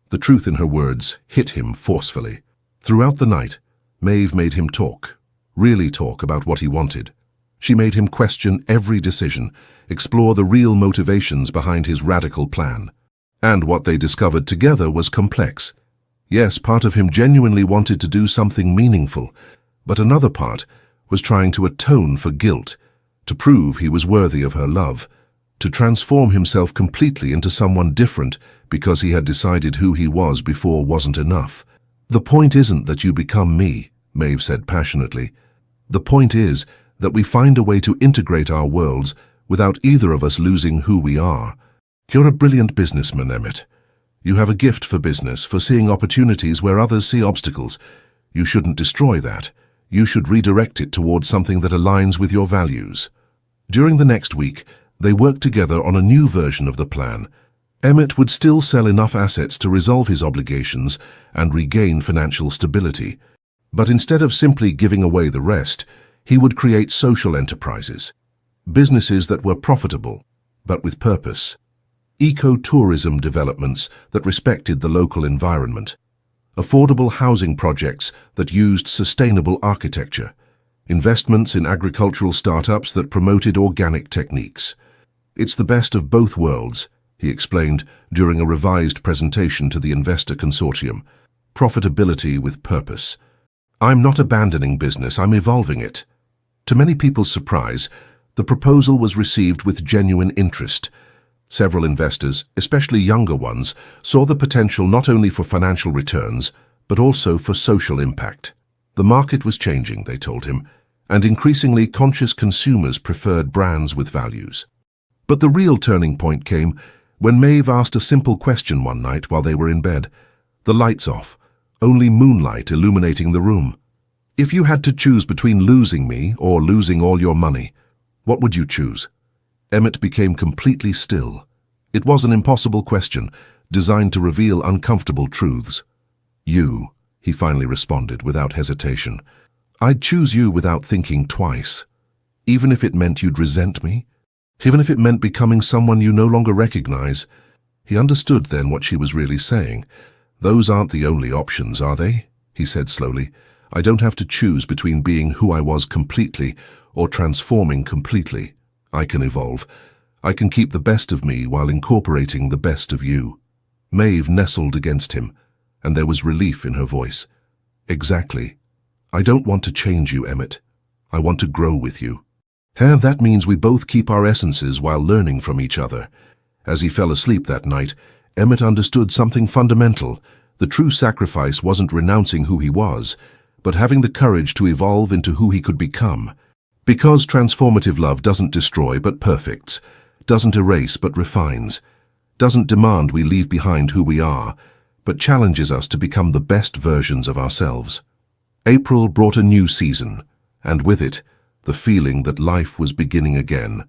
The truth in her words hit him forcefully. Throughout the night, Maeve made him talk, really talk about what he wanted. She made him question every decision, explore the real motivations behind his radical plan. And what they discovered together was complex. Yes, part of him genuinely wanted to do something meaningful, but another part was trying to atone for guilt, to prove he was worthy of her love, to transform himself completely into someone different because he had decided who he was before wasn't enough. The point isn't that you become me, Maeve said passionately. The point is that we find a way to integrate our worlds without either of us losing who we are. You're a brilliant businessman, Emmett. You have a gift for business, for seeing opportunities where others see obstacles. You shouldn't destroy that. You should redirect it towards something that aligns with your values." During the next week, they worked together on a new version of the plan. Emmett would still sell enough assets to resolve his obligations and regain financial stability. But instead of simply giving away the rest, he would create social enterprises. Businesses that were profitable, but with purpose. Eco-tourism developments that respected the local environment. Affordable housing projects that used sustainable architecture. Investments in agricultural startups that promoted organic techniques. "It's the best of both worlds," he explained during a revised presentation to the investor consortium. "Profitability with purpose. I'm not abandoning business, I'm evolving it." To many people's surprise, the proposal was received with genuine interest. Several investors, especially younger ones, saw the potential not only for financial returns, but also for social impact. The market was changing, they told him, and increasingly conscious consumers preferred brands with values. But the real turning point came when Maeve asked a simple question one night while they were in bed. The lights off, only moonlight illuminating the room. "If you had to choose between losing me or losing all your money, what would you choose?" Emmett became completely still. It was an impossible question, designed to reveal uncomfortable truths. "You," he finally responded without hesitation. "I'd choose you without thinking twice. Even if it meant you'd resent me, even if it meant becoming someone you no longer recognize." He understood then what she was really saying. "Those aren't the only options, are they?" he said slowly. "I don't have to choose between being who I was completely or transforming completely. I can evolve. I can keep the best of me while incorporating the best of you." Maeve nestled against him, and there was relief in her voice. "Exactly. I don't want to change you, Emmett. I want to grow with you. And that means we both keep our essences while learning from each other." As he fell asleep that night, Emmett understood something fundamental. The true sacrifice wasn't renouncing who he was, but having the courage to evolve into who he could become. Because transformative love doesn't destroy but perfects, doesn't erase but refines, doesn't demand we leave behind who we are, but challenges us to become the best versions of ourselves. April brought a new season, and with it, the feeling that life was beginning again.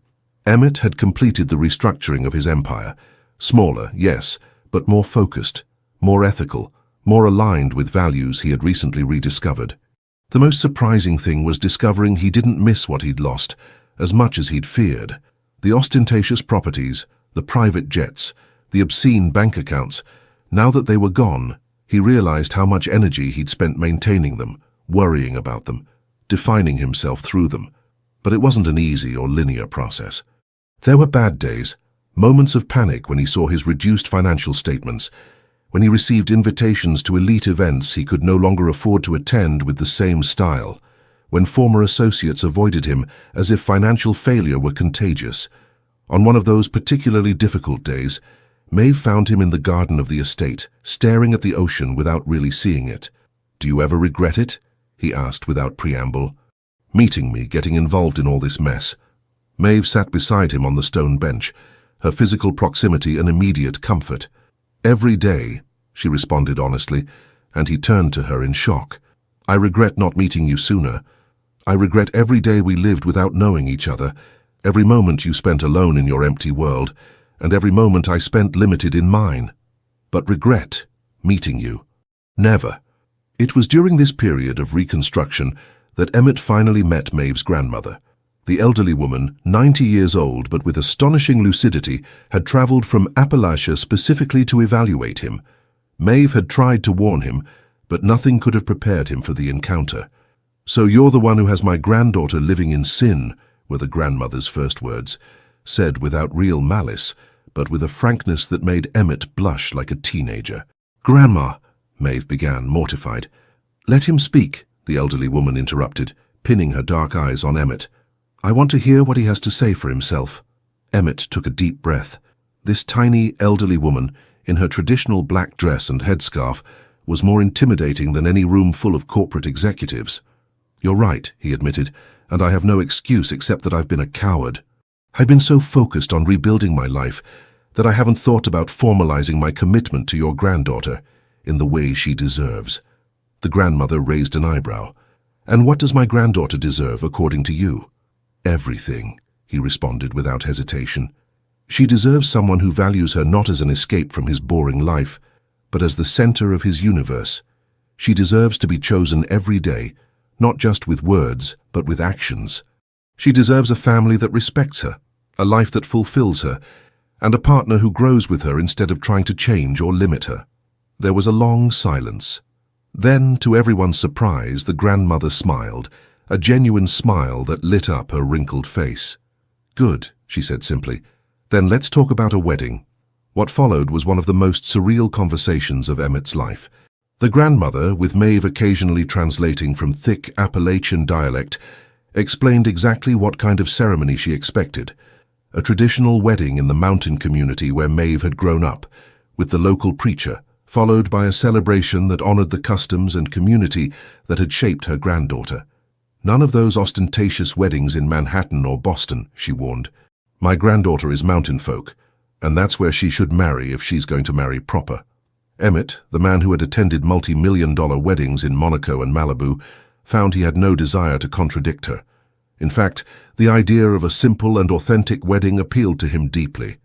Emmett had completed the restructuring of his empire. Smaller, yes, but more focused, more ethical, more aligned with values he had recently rediscovered. The most surprising thing was discovering he didn't miss what he'd lost as much as he'd feared. The ostentatious properties, the private jets, the obscene bank accounts. Now that they were gone, he realized how much energy he'd spent maintaining them, worrying about them, defining himself through them. But it wasn't an easy or linear process. There were bad days, moments of panic when he saw his reduced financial statements, when he received invitations to elite events he could no longer afford to attend with the same style, when former associates avoided him as if financial failure were contagious. On one of those particularly difficult days, Maeve found him in the garden of the estate, staring at the ocean without really seeing it. "Do you ever regret it?" he asked without preamble. "Meeting me, getting involved in all this mess." Maeve sat beside him on the stone bench, her physical proximity an immediate comfort. "Every day," she responded honestly, and he turned to her in shock. "I regret not meeting you sooner. I regret every day we lived without knowing each other, every moment you spent alone in your empty world, and every moment I spent limited in mine. But regret meeting you. Never." It was during this period of reconstruction that Emmett finally met Maeve's grandmother. The elderly woman, 90 years old but with astonishing lucidity, had traveled from Appalachia specifically to evaluate him. Maeve had tried to warn him, but nothing could have prepared him for the encounter. "So you're the one who has my granddaughter living in sin," were the grandmother's first words, said without real malice, but with a frankness that made Emmett blush like a teenager. "Grandma," Maeve began, mortified. "Let him speak," the elderly woman interrupted, pinning her dark eyes on Emmett. "I want to hear what he has to say for himself." Emmett took a deep breath. This tiny, elderly woman, in her traditional black dress and headscarf, was more intimidating than any room full of corporate executives. "You're right," he admitted, "and I have no excuse except that I've been a coward. I've been so focused on rebuilding my life that I haven't thought about formalizing my commitment to your granddaughter in the way she deserves." The grandmother raised an eyebrow. "And what does my granddaughter deserve, according to you?" "Everything," he responded without hesitation. "She deserves someone who values her not as an escape from his boring life, but as the center of his universe. She deserves to be chosen every day, not just with words, but with actions. She deserves a family that respects her, a life that fulfills her, and a partner who grows with her instead of trying to change or limit her." There was a long silence. Then, to everyone's surprise, the grandmother smiled, a genuine smile that lit up her wrinkled face. "Good," she said simply. "Then let's talk about a wedding." What followed was one of the most surreal conversations of Emmett's life. The grandmother, with Maeve occasionally translating from thick Appalachian dialect, explained exactly what kind of ceremony she expected. A traditional wedding in the mountain community where Maeve had grown up, with the local preacher, followed by a celebration that honored the customs and community that had shaped her granddaughter. "None of those ostentatious weddings in Manhattan or Boston," she warned. "My granddaughter is mountain folk, and that's where she should marry if she's going to marry proper." Emmett, the man who had attended multi-million-dollar weddings in Monaco and Malibu, found he had no desire to contradict her. In fact, the idea of a simple and authentic wedding appealed to him deeply.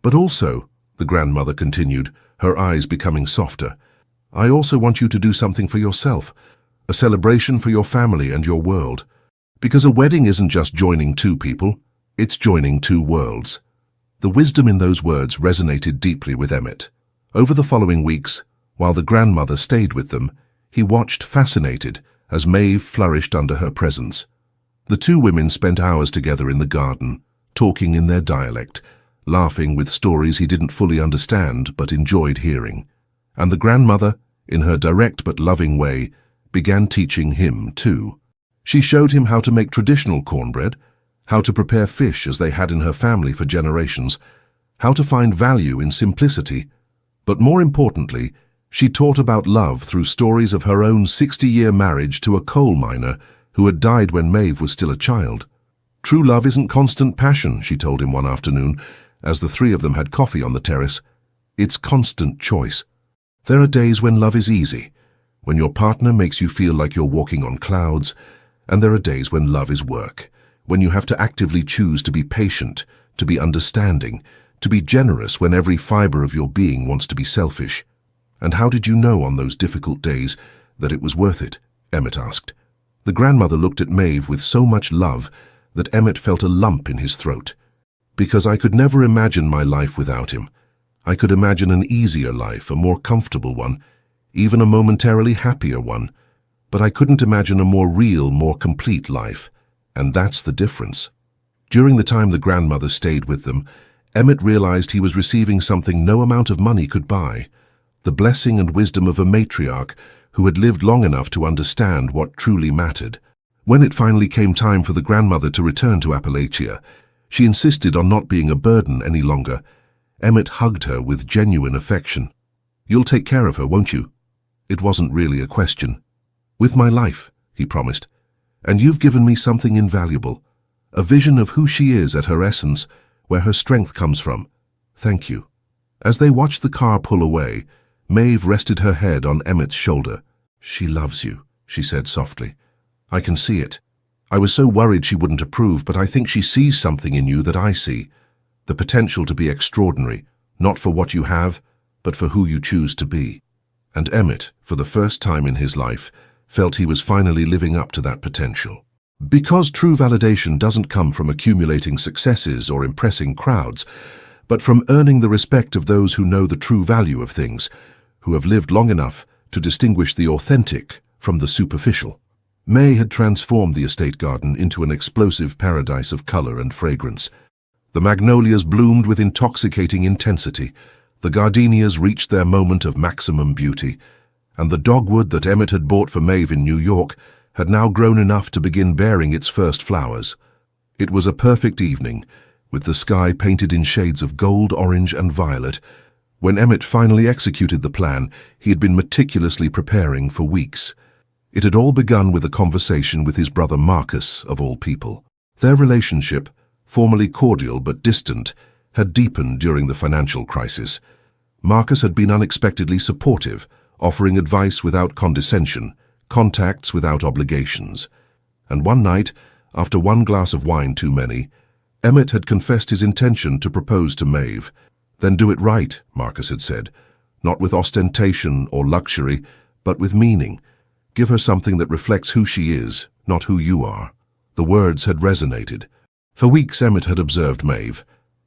"But also," the grandmother continued, her eyes becoming softer, "I also want you to do something for yourself, a celebration for your family and your world. Because a wedding isn't just joining two people, it's joining two worlds." The wisdom in those words resonated deeply with Emmett. Over the following weeks, while the grandmother stayed with them, he watched fascinated as Maeve flourished under her presence. The two women spent hours together in the garden, talking in their dialect, laughing with stories he didn't fully understand but enjoyed hearing. And the grandmother, in her direct but loving way, began teaching him too. She showed him how to make traditional cornbread, how to prepare fish as they had in her family for generations, how to find value in simplicity, but more importantly, she taught about love through stories of her own 60-year marriage to a coal miner who had died when Maeve was still a child. "True love isn't constant passion," she told him one afternoon, as the three of them had coffee on the terrace. "It's constant choice. There are days when love is easy, when your partner makes you feel like you're walking on clouds, and there are days when love is work, when you have to actively choose to be patient, to be understanding, to be generous when every fiber of your being wants to be selfish." "And how did you know on those difficult days that it was worth it?" Emmett asked. The grandmother looked at Maeve with so much love that Emmett felt a lump in his throat. "Because I could never imagine my life without him. I could imagine an easier life, a more comfortable one, even a momentarily happier one. But I couldn't imagine a more real, more complete life. And that's the difference." During the time the grandmother stayed with them, Emmett realized he was receiving something no amount of money could buy: the blessing and wisdom of a matriarch who had lived long enough to understand what truly mattered. When it finally came time for the grandmother to return to Appalachia, she insisted on not being a burden any longer. Emmett hugged her with genuine affection. "You'll take care of her, won't you?" It wasn't really a question. "With my life," he promised. "And you've given me something invaluable, a vision of who she is at her essence, where her strength comes from. Thank you." As they watched the car pull away, Maeve rested her head on Emmett's shoulder. "She loves you," she said softly. "I can see it. I was so worried she wouldn't approve, but I think she sees something in you that I see. The potential to be extraordinary, not for what you have, but for who you choose to be." And Emmett, for the first time in his life, felt he was finally living up to that potential. Because true validation doesn't come from accumulating successes or impressing crowds, but from earning the respect of those who know the true value of things, who have lived long enough to distinguish the authentic from the superficial. May had transformed the estate garden into an explosive paradise of color and fragrance. The magnolias bloomed with intoxicating intensity, the gardenias reached their moment of maximum beauty, and the dogwood that Emmett had bought for Maeve in New York had now grown enough to begin bearing its first flowers. It was a perfect evening, with the sky painted in shades of gold, orange, and violet. When Emmett finally executed the plan he had been meticulously preparing for weeks. It had all begun with a conversation with his brother Marcus, of all people. Their relationship, formerly cordial but distant, had deepened during the financial crisis. Marcus had been unexpectedly supportive, offering advice without condescension, contacts without obligations. And one night, after one glass of wine too many, Emmett had confessed his intention to propose to Maeve. "Then do it right," Marcus had said. "Not with ostentation or luxury, but with meaning. Give her something that reflects who she is, not who you are." The words had resonated. For weeks Emmett had observed Maeve,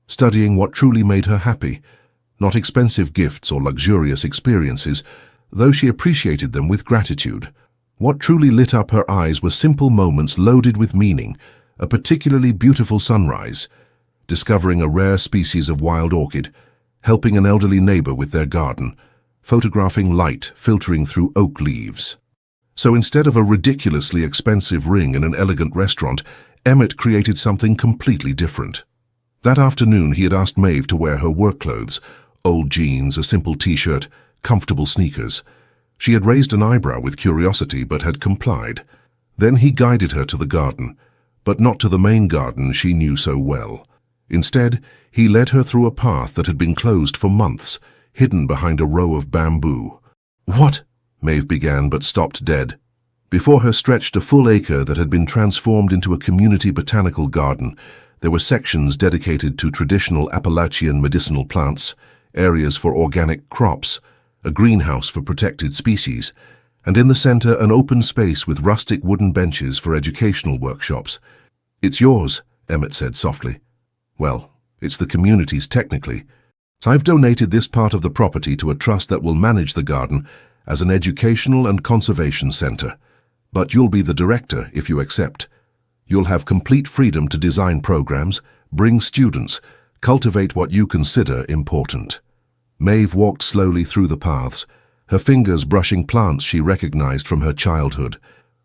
studying what truly made her happy. Not expensive gifts or luxurious experiences, though she appreciated them with gratitude. What truly lit up her eyes were simple moments loaded with meaning, a particularly beautiful sunrise, discovering a rare species of wild orchid, helping an elderly neighbor with their garden, photographing light filtering through oak leaves. So instead of a ridiculously expensive ring in an elegant restaurant, Emmett created something completely different. That afternoon he had asked Maeve to wear her work clothes, old jeans, a simple t-shirt, comfortable sneakers. She had raised an eyebrow with curiosity but had complied. Then he guided her to the garden, but not to the main garden she knew so well. Instead, he led her through a path that had been closed for months, hidden behind a row of bamboo. "What?" Maeve began but stopped dead. Before her stretched a full acre that had been transformed into a community botanical garden. There were sections dedicated to traditional Appalachian medicinal plants, areas for organic crops, a greenhouse for protected species, and in the center an open space with rustic wooden benches for educational workshops. "It's yours," Emmett said softly. "Well, it's the community's technically. I've donated this part of the property to a trust that will manage the garden as an educational and conservation center. But you'll be the director if you accept. You'll have complete freedom to design programs, bring students, cultivate what you consider important." Maeve walked slowly through the paths, her fingers brushing plants she recognized from her childhood.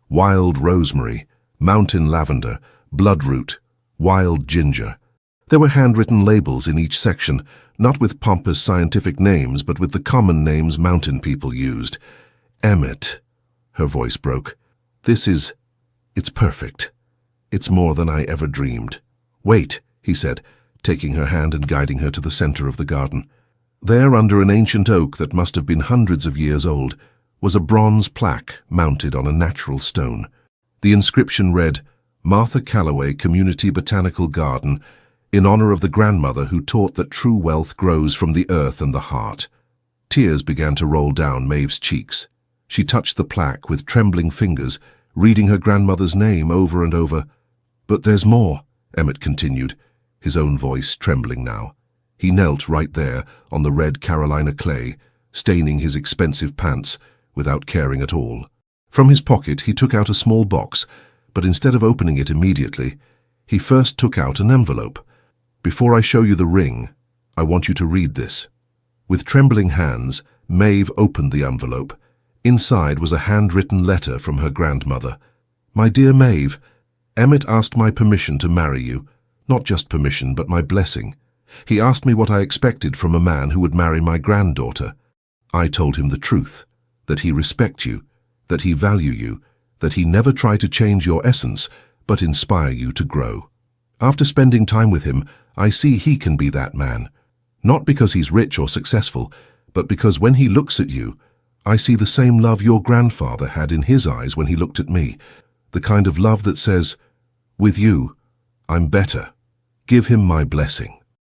Wild rosemary, mountain lavender, bloodroot, wild ginger. There were handwritten labels in each section, not with pompous scientific names, but with the common names mountain people used. "Emmett," her voice broke. It's perfect. It's more than I ever dreamed." "Wait," he said, taking her hand and guiding her to the center of the garden. There, under an ancient oak that must have been hundreds of years old, was a bronze plaque mounted on a natural stone. The inscription read, "Martha Calloway Community Botanical Garden, in honor of the grandmother who taught that true wealth grows from the earth and the heart." Tears began to roll down Maeve's cheeks. She touched the plaque with trembling fingers, reading her grandmother's name over and over. "But there's more," Emmett continued, his own voice trembling now. He knelt right there on the red Carolina clay, staining his expensive pants without caring at all. From his pocket he took out a small box, but instead of opening it immediately, he first took out an envelope. "Before I show you the ring, I want you to read this." With trembling hands, Maeve opened the envelope. Inside was a handwritten letter from her grandmother. "My dear Maeve, Emmett asked my permission to marry you. Not just permission, but my blessing. He asked me what I expected from a man who would marry my granddaughter. I told him the truth, that he respect you, that he value you, that he never try to change your essence, but inspire you to grow. After spending time with him, I see he can be that man. Not because he's rich or successful, but because when he looks at you, I see the same love your grandfather had in his eyes when he looked at me, the kind of love that says, 'With you, I'm better. Give him my blessing.'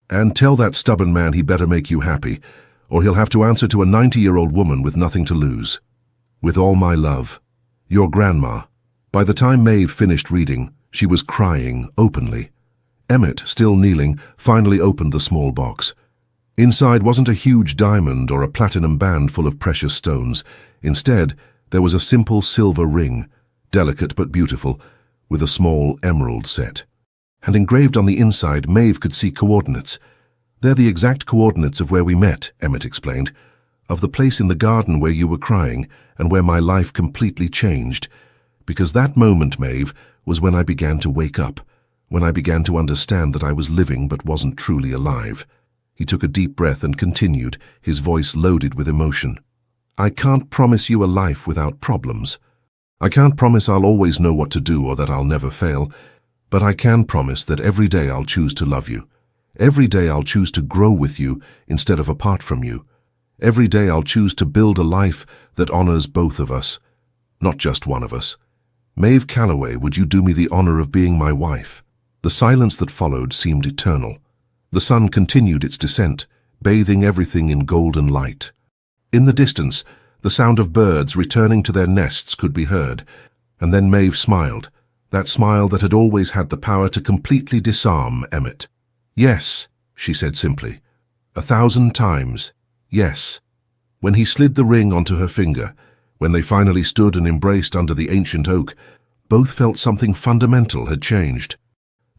And tell that stubborn man he better make you happy, or he'll have to answer to a 90-year-old woman with nothing to lose. With all my love, your grandma." By the time Maeve finished reading, she was crying openly. Emmett, still kneeling, finally opened the small box. Inside wasn't a huge diamond or a platinum band full of precious stones. Instead, there was a simple silver ring, delicate but beautiful, with a small emerald set. And engraved on the inside, Maeve could see coordinates. "They're the exact coordinates of where we met," Emmett explained, "of the place in the garden where you were crying and where my life completely changed. Because that moment, Maeve, was when I began to wake up, when I began to understand that I was living but wasn't truly alive." He took a deep breath and continued, his voice loaded with emotion. "I can't promise you a life without problems. I can't promise I'll always know what to do or that I'll never fail. But I can promise that every day I'll choose to love you. Every day I'll choose to grow with you instead of apart from you. Every day I'll choose to build a life that honors both of us, not just one of us. Maeve Calloway, would you do me the honor of being my wife? The silence that followed seemed eternal. The sun continued its descent, bathing everything in golden light. In the distance, the sound of birds returning to their nests could be heard, and then Maeve smiled, that smile that had always had the power to completely disarm Emmett. Yes, she said simply. 1,000 times, yes. When he slid the ring onto her finger, when they finally stood and embraced under the ancient oak, both felt something fundamental had changed.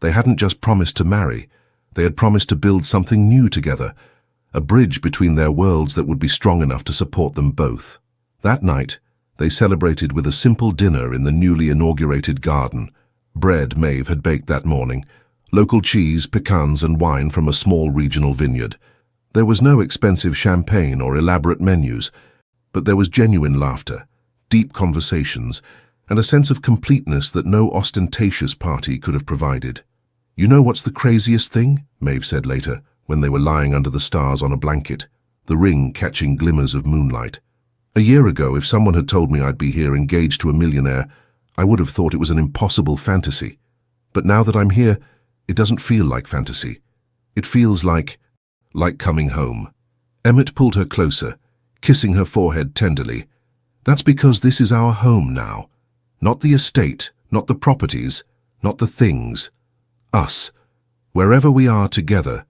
They hadn't just promised to marry, they had promised to build something new together, a bridge between their worlds that would be strong enough to support them both. That night, they celebrated with a simple dinner in the newly inaugurated garden. Bread Maeve had baked that morning, local cheese, pecans and wine from a small regional vineyard. There was no expensive champagne or elaborate menus, but there was genuine laughter, deep conversations, and a sense of completeness that no ostentatious party could have provided. You know what's the craziest thing? Maeve said later, when they were lying under the stars on a blanket, the ring catching glimmers of moonlight. A year ago, if someone had told me I'd be here engaged to a millionaire, I would have thought it was an impossible fantasy. But now that I'm here, it doesn't feel like fantasy. It feels like coming home. Emmett pulled her closer, kissing her forehead tenderly. That's because this is our home now. Not the estate, not the properties, not the things. Us. Wherever we are together,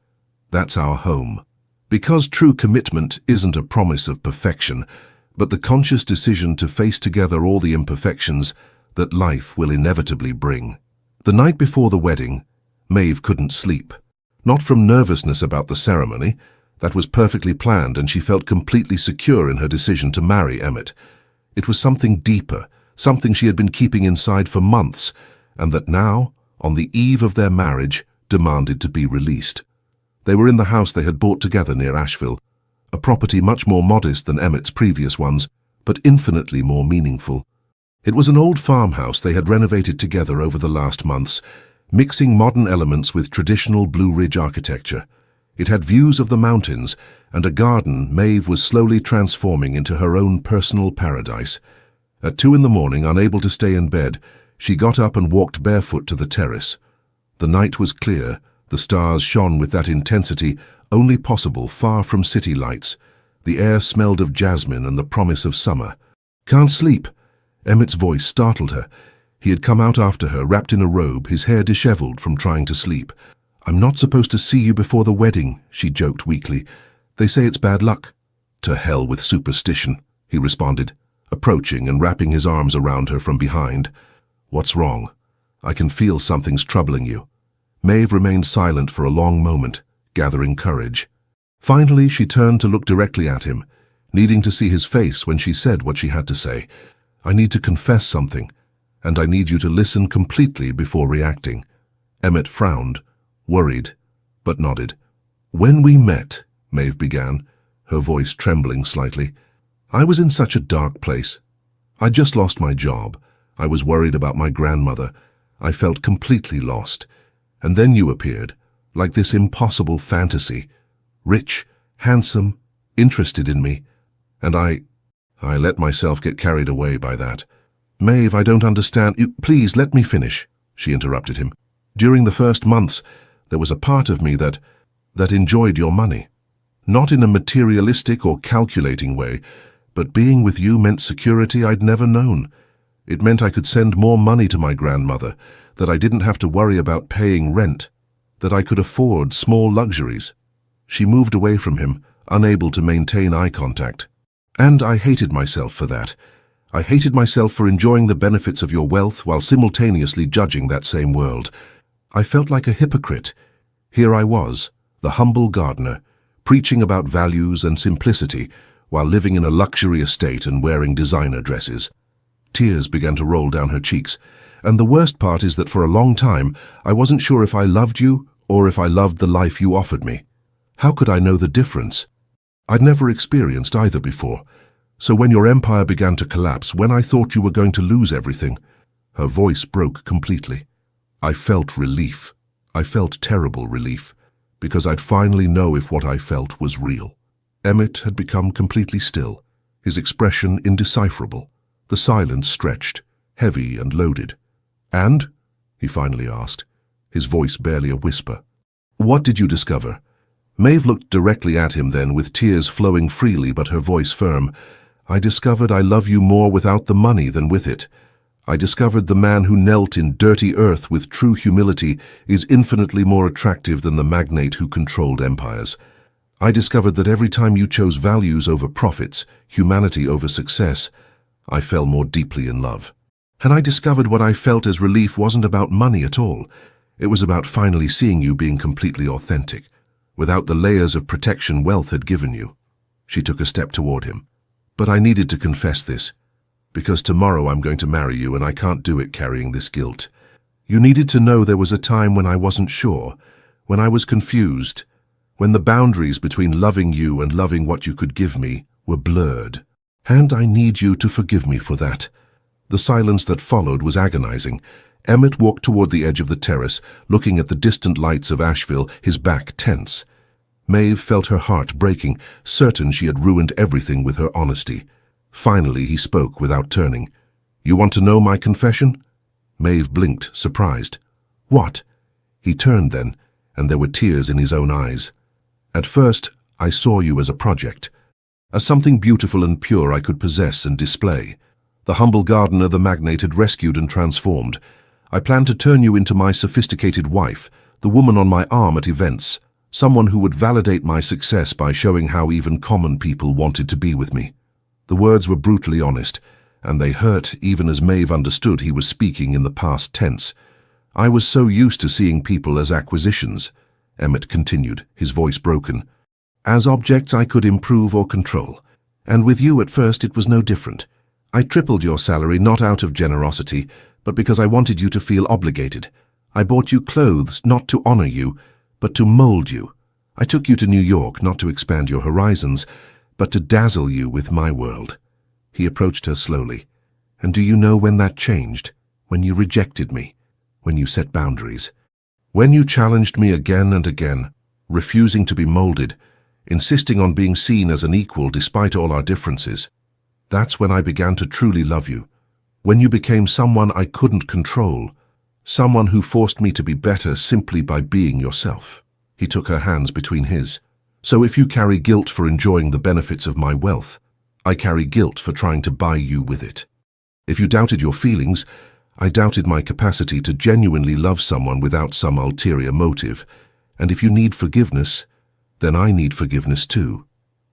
that's our home. Because true commitment isn't a promise of perfection, but the conscious decision to face together all the imperfections that life will inevitably bring. The night before the wedding, Maeve couldn't sleep. Not from nervousness about the ceremony. That was perfectly planned, and she felt completely secure in her decision to marry Emmett. It was something deeper, something she had been keeping inside for months, and that now, on the eve of their marriage, demanded to be released. They were in the house they had bought together near Asheville, a property much more modest than Emmett's previous ones, but infinitely more meaningful. It was an old farmhouse they had renovated together over the last months, mixing modern elements with traditional Blue Ridge architecture. It had views of the mountains and a garden Maeve was slowly transforming into her own personal paradise. At 2 a.m, unable to stay in bed, she got up and walked barefoot to the terrace. The night was clear, the stars shone with that intensity only possible far from city lights. The air smelled of jasmine and the promise of summer. "Can't sleep?" Emmett's voice startled her. He had come out after her, wrapped in a robe, his hair disheveled from trying to sleep. "I'm not supposed to see you before the wedding," she joked weakly. "They say it's bad luck." "To hell with superstition," he responded, approaching and wrapping his arms around her from behind. "What's wrong? I can feel something's troubling you." Maeve remained silent for a long moment, gathering courage. Finally, she turned to look directly at him, needing to see his face when she said what she had to say. "I need to confess something, and I need you to listen completely before reacting." Emmett frowned, worried, but nodded. "When we met," Maeve began, her voice trembling slightly, "I was in such a dark place. I'd just lost my job. I was worried about my grandmother. I felt completely lost. And then you appeared, like this impossible fantasy. Rich, handsome, interested in me. And I let myself get carried away by that." "Maeve, I don't understand." "Please, let me finish," she interrupted him. "During the first months, there was a part of me that enjoyed your money. Not in a materialistic or calculating way, but being with you meant security I'd never known. It meant I could send more money to my grandmother, that I didn't have to worry about paying rent, that I could afford small luxuries." She moved away from him, unable to maintain eye contact. "And I hated myself for that. I hated myself for enjoying the benefits of your wealth while simultaneously judging that same world. I felt like a hypocrite. Here I was, the humble gardener, preaching about values and simplicity while living in a luxury estate and wearing designer dresses." Tears began to roll down her cheeks. "And the worst part is that for a long time, I wasn't sure if I loved you or if I loved the life you offered me. How could I know the difference? I'd never experienced either before. So when your empire began to collapse, when I thought you were going to lose everything," her voice broke completely, "I felt relief. I felt terrible relief. because I'd finally know if what I felt was real. Emmett had become completely still, his expression indecipherable, the silence stretched, heavy and loaded. "And?" he finally asked, his voice barely a whisper. "What did you discover?" Maeve looked directly at him then, with tears flowing freely but her voice firm. "I discovered I love you more without the money than with it. I discovered the man who knelt in dirty earth with true humility is infinitely more attractive than the magnate who controlled empires. I discovered that every time you chose values over profits, humanity over success, I fell more deeply in love. And I discovered what I felt as relief wasn't about money at all. It was about finally seeing you being completely authentic, without the layers of protection wealth had given you." She took a step toward him. "But I needed to confess this, because tomorrow I'm going to marry you and I can't do it carrying this guilt. You needed to know there was a time when I wasn't sure, when I was confused, when the boundaries between loving you and loving what you could give me were blurred. And I need you to forgive me for that." The silence that followed was agonizing. Emmett walked toward the edge of the terrace, looking at the distant lights of Asheville, his back tense. Maeve felt her heart breaking, certain she had ruined everything with her honesty. Finally, he spoke without turning. "You want to know my confession?" Maeve blinked, surprised. "What?" He turned then, and there were tears in his own eyes. "At first, I saw you as a project, as something beautiful and pure I could possess and display. The humble gardener the magnate had rescued and transformed. I planned to turn you into my sophisticated wife, the woman on my arm at events, someone who would validate my success by showing how even common people wanted to be with me." The words were brutally honest, and they hurt even as Maeve understood he was speaking in the past tense. "I was so used to seeing people as acquisitions," Emmett continued, his voice broken, "as objects I could improve or control. And with you at first it was no different. I tripled your salary not out of generosity, but because I wanted you to feel obligated. I bought you clothes not to honor you, but to mold you. I took you to New York not to expand your horizons, but to dazzle you with my world." He approached her slowly. "And do you know when that changed? When you rejected me, when you set boundaries, when you challenged me again and again, refusing to be molded, insisting on being seen as an equal despite all our differences. That's when I began to truly love you. When you became someone I couldn't control, someone who forced me to be better simply by being yourself." He took her hands between his. "So if you carry guilt for enjoying the benefits of my wealth, I carry guilt for trying to buy you with it. If you doubted your feelings, I doubted my capacity to genuinely love someone without some ulterior motive. And if you need forgiveness, then I need forgiveness too."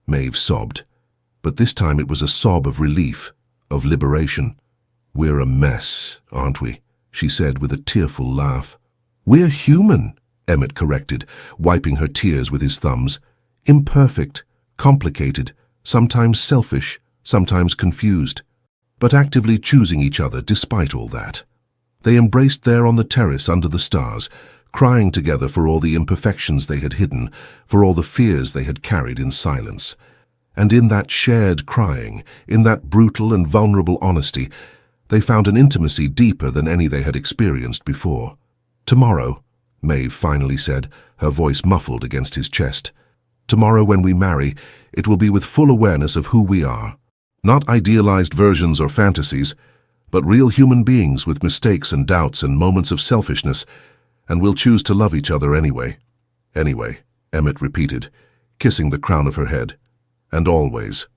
Maeve sobbed. But this time it was a sob of relief, of liberation. "We're a mess, aren't we?" she said with a tearful laugh. "We're human," Emmett corrected, wiping her tears with his thumbs. "Imperfect, complicated, sometimes selfish, sometimes confused, but actively choosing each other despite all that." They embraced there on the terrace under the stars, crying together for all the imperfections they had hidden, for all the fears they had carried in silence. And in that shared crying, in that brutal and vulnerable honesty, they found an intimacy deeper than any they had experienced before. "Tomorrow," Maeve finally said, her voice muffled against his chest. "Tomorrow when we marry, it will be with full awareness of who we are. Not idealized versions or fantasies, but real human beings with mistakes and doubts and moments of selfishness, and we'll choose to love each other anyway." "Anyway," Emmett repeated, kissing the crown of her head. "And always."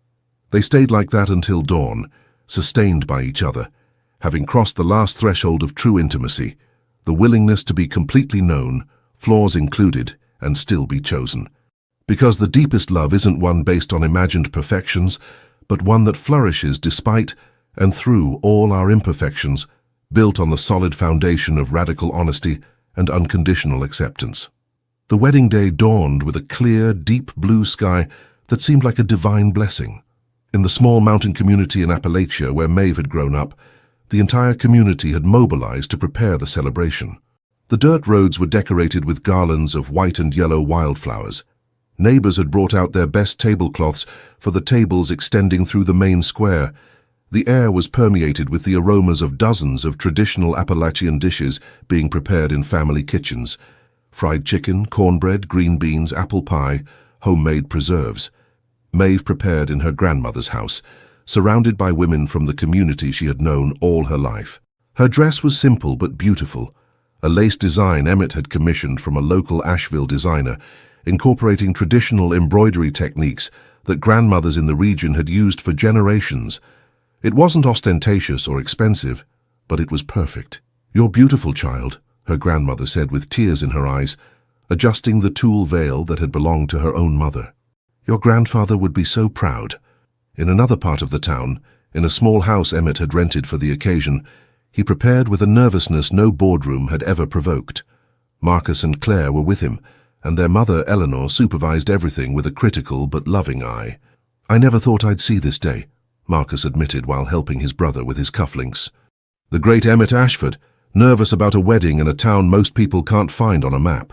They stayed like that until dawn, sustained by each other, having crossed the last threshold of true intimacy, the willingness to be completely known, flaws included, and still be chosen. Because the deepest love isn't one based on imagined perfections, but one that flourishes despite and through all our imperfections, built on the solid foundation of radical honesty and unconditional acceptance. The wedding day dawned with a clear, deep blue sky that seemed like a divine blessing. In the small mountain community in Appalachia where Maeve had grown up, the entire community had mobilized to prepare the celebration. The dirt roads were decorated with garlands of white and yellow wildflowers. Neighbors had brought out their best tablecloths for the tables extending through the main square. The air was permeated with the aromas of dozens of traditional Appalachian dishes being prepared in family kitchens, fried chicken, cornbread, green beans, apple pie, homemade preserves. Maeve prepared in her grandmother's house, surrounded by women from the community she had known all her life. Her dress was simple but beautiful, a lace design Emmett had commissioned from a local Asheville designer, incorporating traditional embroidery techniques that grandmothers in the region had used for generations. It wasn't ostentatious or expensive, but it was perfect. "You're beautiful, child," her grandmother said with tears in her eyes, adjusting the tulle veil that had belonged to her own mother. "Your grandfather would be so proud." In another part of the town, in a small house Emmett had rented for the occasion, he prepared with a nervousness no boardroom had ever provoked. Marcus and Claire were with him, and their mother, Eleanor, supervised everything with a critical but loving eye. "I never thought I'd see this day," Marcus admitted while helping his brother with his cufflinks. "The great Emmett Ashford, nervous about a wedding in a town most people can't find on a map."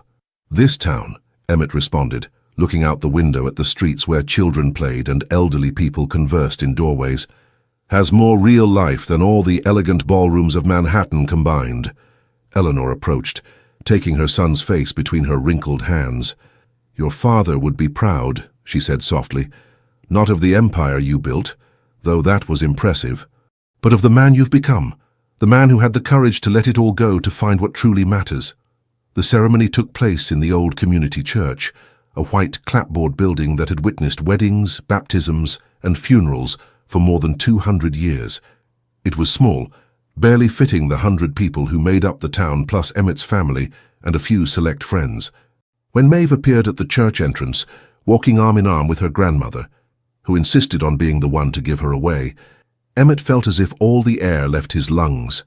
"This town," Emmett responded, looking out the window at the streets where children played and elderly people conversed in doorways, "has more real life than all the elegant ballrooms of Manhattan combined." Eleanor approached, taking her son's face between her wrinkled hands. "Your father would be proud," she said softly, "not of the empire you built, though that was impressive, but of the man you've become, the man who had the courage to let it all go to find what truly matters." The ceremony took place in the old community church, a white clapboard building that had witnessed weddings, baptisms, and funerals for more than 200 years. It was small, barely fitting the 100 people who made up the town plus Emmett's family and a few select friends. When Maeve appeared at the church entrance, walking arm in arm with her grandmother, who insisted on being the one to give her away, Emmett felt as if all the air left his lungs.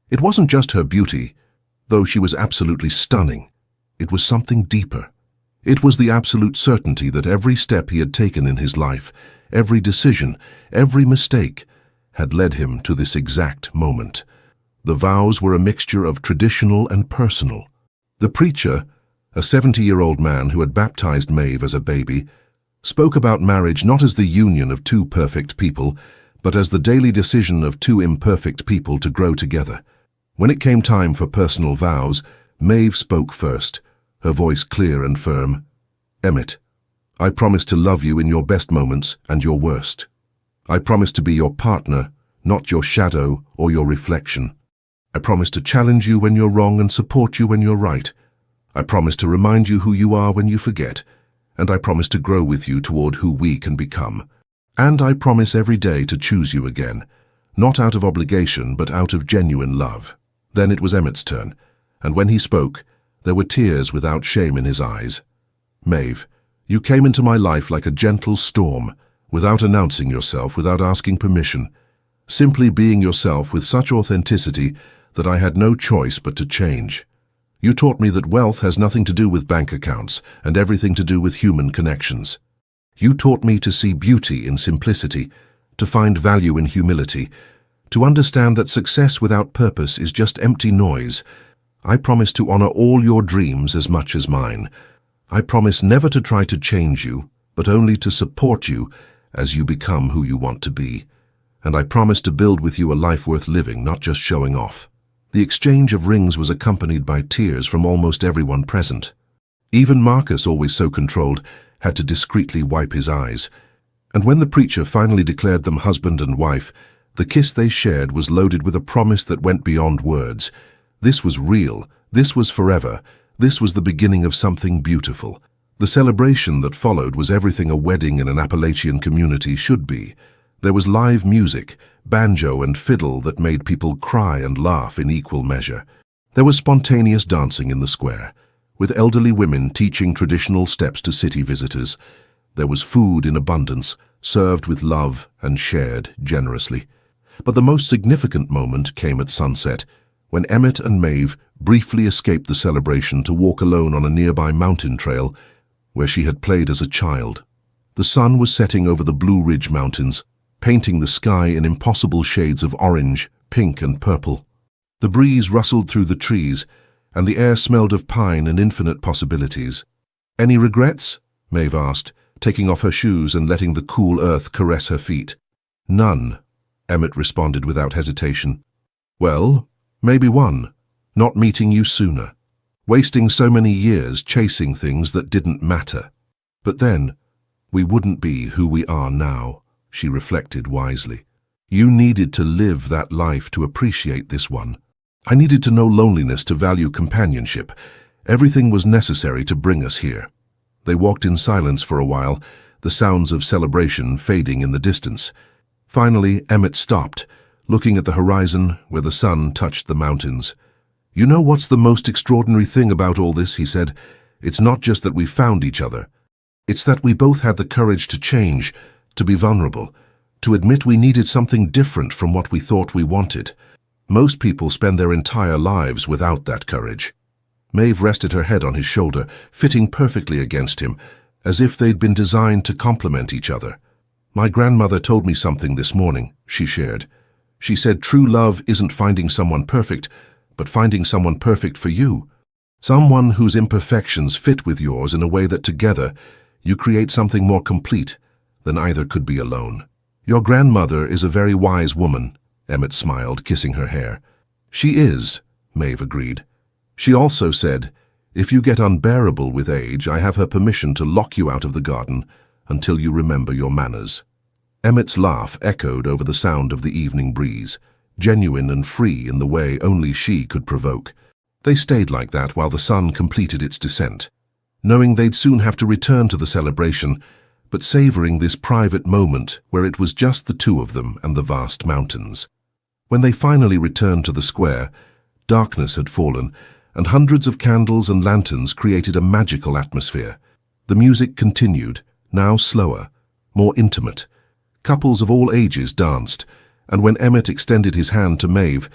It wasn't just her beauty, though she was absolutely stunning. It was something deeper. It was the absolute certainty that every step he had taken in his life, every decision, every mistake, had led him to this exact moment. The vows were a mixture of traditional and personal. The preacher, a 70-year-old man who had baptized Maeve as a baby, spoke about marriage not as the union of two perfect people, but as the daily decision of two imperfect people to grow together. When it came time for personal vows, Maeve spoke first, her voice clear and firm. "Emmett, I promise to love you in your best moments and your worst. I promise to be your partner, not your shadow or your reflection. I promise to challenge you when you're wrong and support you when you're right. I promise to remind you who you are when you forget, and I promise to grow with you toward who we can become. And I promise every day to choose you again, not out of obligation but out of genuine love." Then it was Emmett's turn, and when he spoke, there were tears without shame in his eyes. "Maeve, you came into my life like a gentle storm, without announcing yourself, without asking permission, simply being yourself with such authenticity that I had no choice but to change. You taught me that wealth has nothing to do with bank accounts and everything to do with human connections. You taught me to see beauty in simplicity, to find value in humility, to understand that success without purpose is just empty noise. I promise to honor all your dreams as much as mine. I promise never to try to change you, but only to support you as you become who you want to be. And I promise to build with you a life worth living, not just showing off." The exchange of rings was accompanied by tears from almost everyone present. Even Marcus, always so controlled, had to discreetly wipe his eyes. And when the preacher finally declared them husband and wife, the kiss they shared was loaded with a promise that went beyond words. This was real, this was forever, this was the beginning of something beautiful. The celebration that followed was everything a wedding in an Appalachian community should be. There was live music, banjo and fiddle that made people cry and laugh in equal measure. There was spontaneous dancing in the square, with elderly women teaching traditional steps to city visitors. There was food in abundance, served with love and shared generously. But the most significant moment came at sunset, when Emmett and Maeve briefly escaped the celebration to walk alone on a nearby mountain trail where she had played as a child. The sun was setting over the Blue Ridge Mountains, painting the sky in impossible shades of orange, pink, and purple. The breeze rustled through the trees, and the air smelled of pine and infinite possibilities. "Any regrets?" Maeve asked, taking off her shoes and letting the cool earth caress her feet. "None," Emmett responded without hesitation. "Well, maybe one. Not meeting you sooner." wasting so many years chasing things that didn't matter. But then, we wouldn't be who we are now, she reflected wisely. You needed to live that life to appreciate this one. I needed to know loneliness to value companionship. Everything was necessary to bring us here. They walked in silence for a while, the sounds of celebration fading in the distance. Finally, Emmett stopped, looking at the horizon where the sun touched the mountains. You know what's the most extraordinary thing about all this, he said. It's not just that we found each other. It's that we both had the courage to change, to be vulnerable, to admit we needed something different from what we thought we wanted. Most people spend their entire lives without that courage. Maeve rested her head on his shoulder, fitting perfectly against him, as if they'd been designed to complement each other. My grandmother told me something this morning, she shared. She said true love isn't finding someone perfect, but finding someone perfect for you. Someone whose imperfections fit with yours in a way that together you create something more complete than either could be alone. Your grandmother is a very wise woman, Emmett smiled, kissing her hair. She is, Maeve agreed. She also said, if you get unbearable with age, I have her permission to lock you out of the garden until you remember your manners. Emmett's laugh echoed over the sound of the evening breeze, genuine and free in the way only she could provoke. They stayed like that while the sun completed its descent, knowing they'd soon have to return to the celebration, but savoring this private moment where it was just the two of them and the vast mountains. When they finally returned to the square, darkness had fallen, and hundreds of candles and lanterns created a magical atmosphere. The music continued, now slower, more intimate. Couples of all ages danced, and when Emmett extended his hand to Maeve,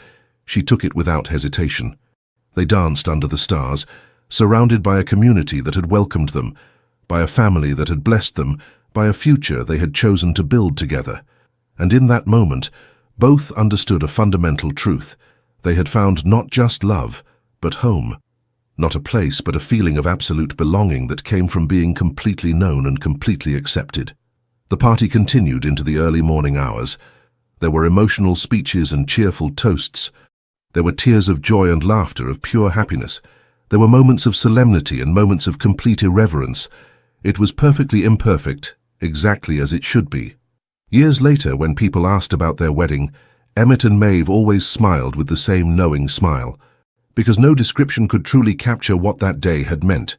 she took it without hesitation. They danced under the stars, surrounded by a community that had welcomed them, by a family that had blessed them, by a future they had chosen to build together. And in that moment, both understood a fundamental truth. They had found not just love, but home. Not a place, but a feeling of absolute belonging that came from being completely known and completely accepted. The party continued into the early morning hours. There were emotional speeches and cheerful toasts. There were tears of joy and laughter, of pure happiness. There were moments of solemnity and moments of complete irreverence. It was perfectly imperfect, exactly as it should be. Years later, when people asked about their wedding, Emmett and Maeve always smiled with the same knowing smile, because no description could truly capture what that day had meant.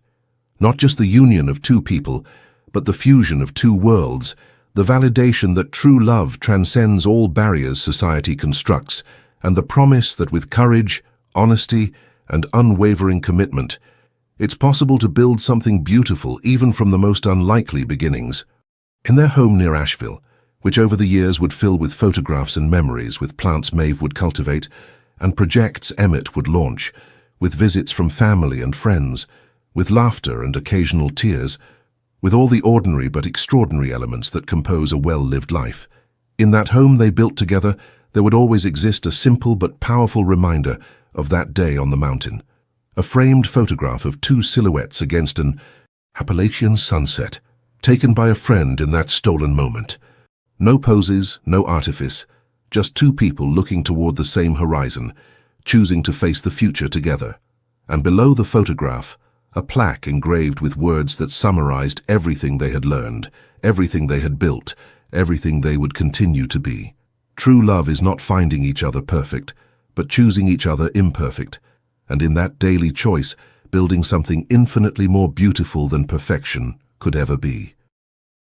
Not just the union of two people, but the fusion of two worlds, the validation that true love transcends all barriers society constructs, and the promise that with courage, honesty, and unwavering commitment, it's possible to build something beautiful even from the most unlikely beginnings. In their home near Asheville, which over the years would fill with photographs and memories, with plants Maeve would cultivate, and projects Emmett would launch, with visits from family and friends, with laughter and occasional tears, with all the ordinary but extraordinary elements that compose a well-lived life. In that home they built together, there would always exist a simple but powerful reminder of that day on the mountain. A framed photograph of two silhouettes against an Appalachian sunset, taken by a friend in that stolen moment. No poses, no artifice, just two people looking toward the same horizon, choosing to face the future together. And below the photograph, a plaque engraved with words that summarized everything they had learned, everything they had built, everything they would continue to be. True love is not finding each other perfect, but choosing each other imperfect, and in that daily choice, building something infinitely more beautiful than perfection could ever be.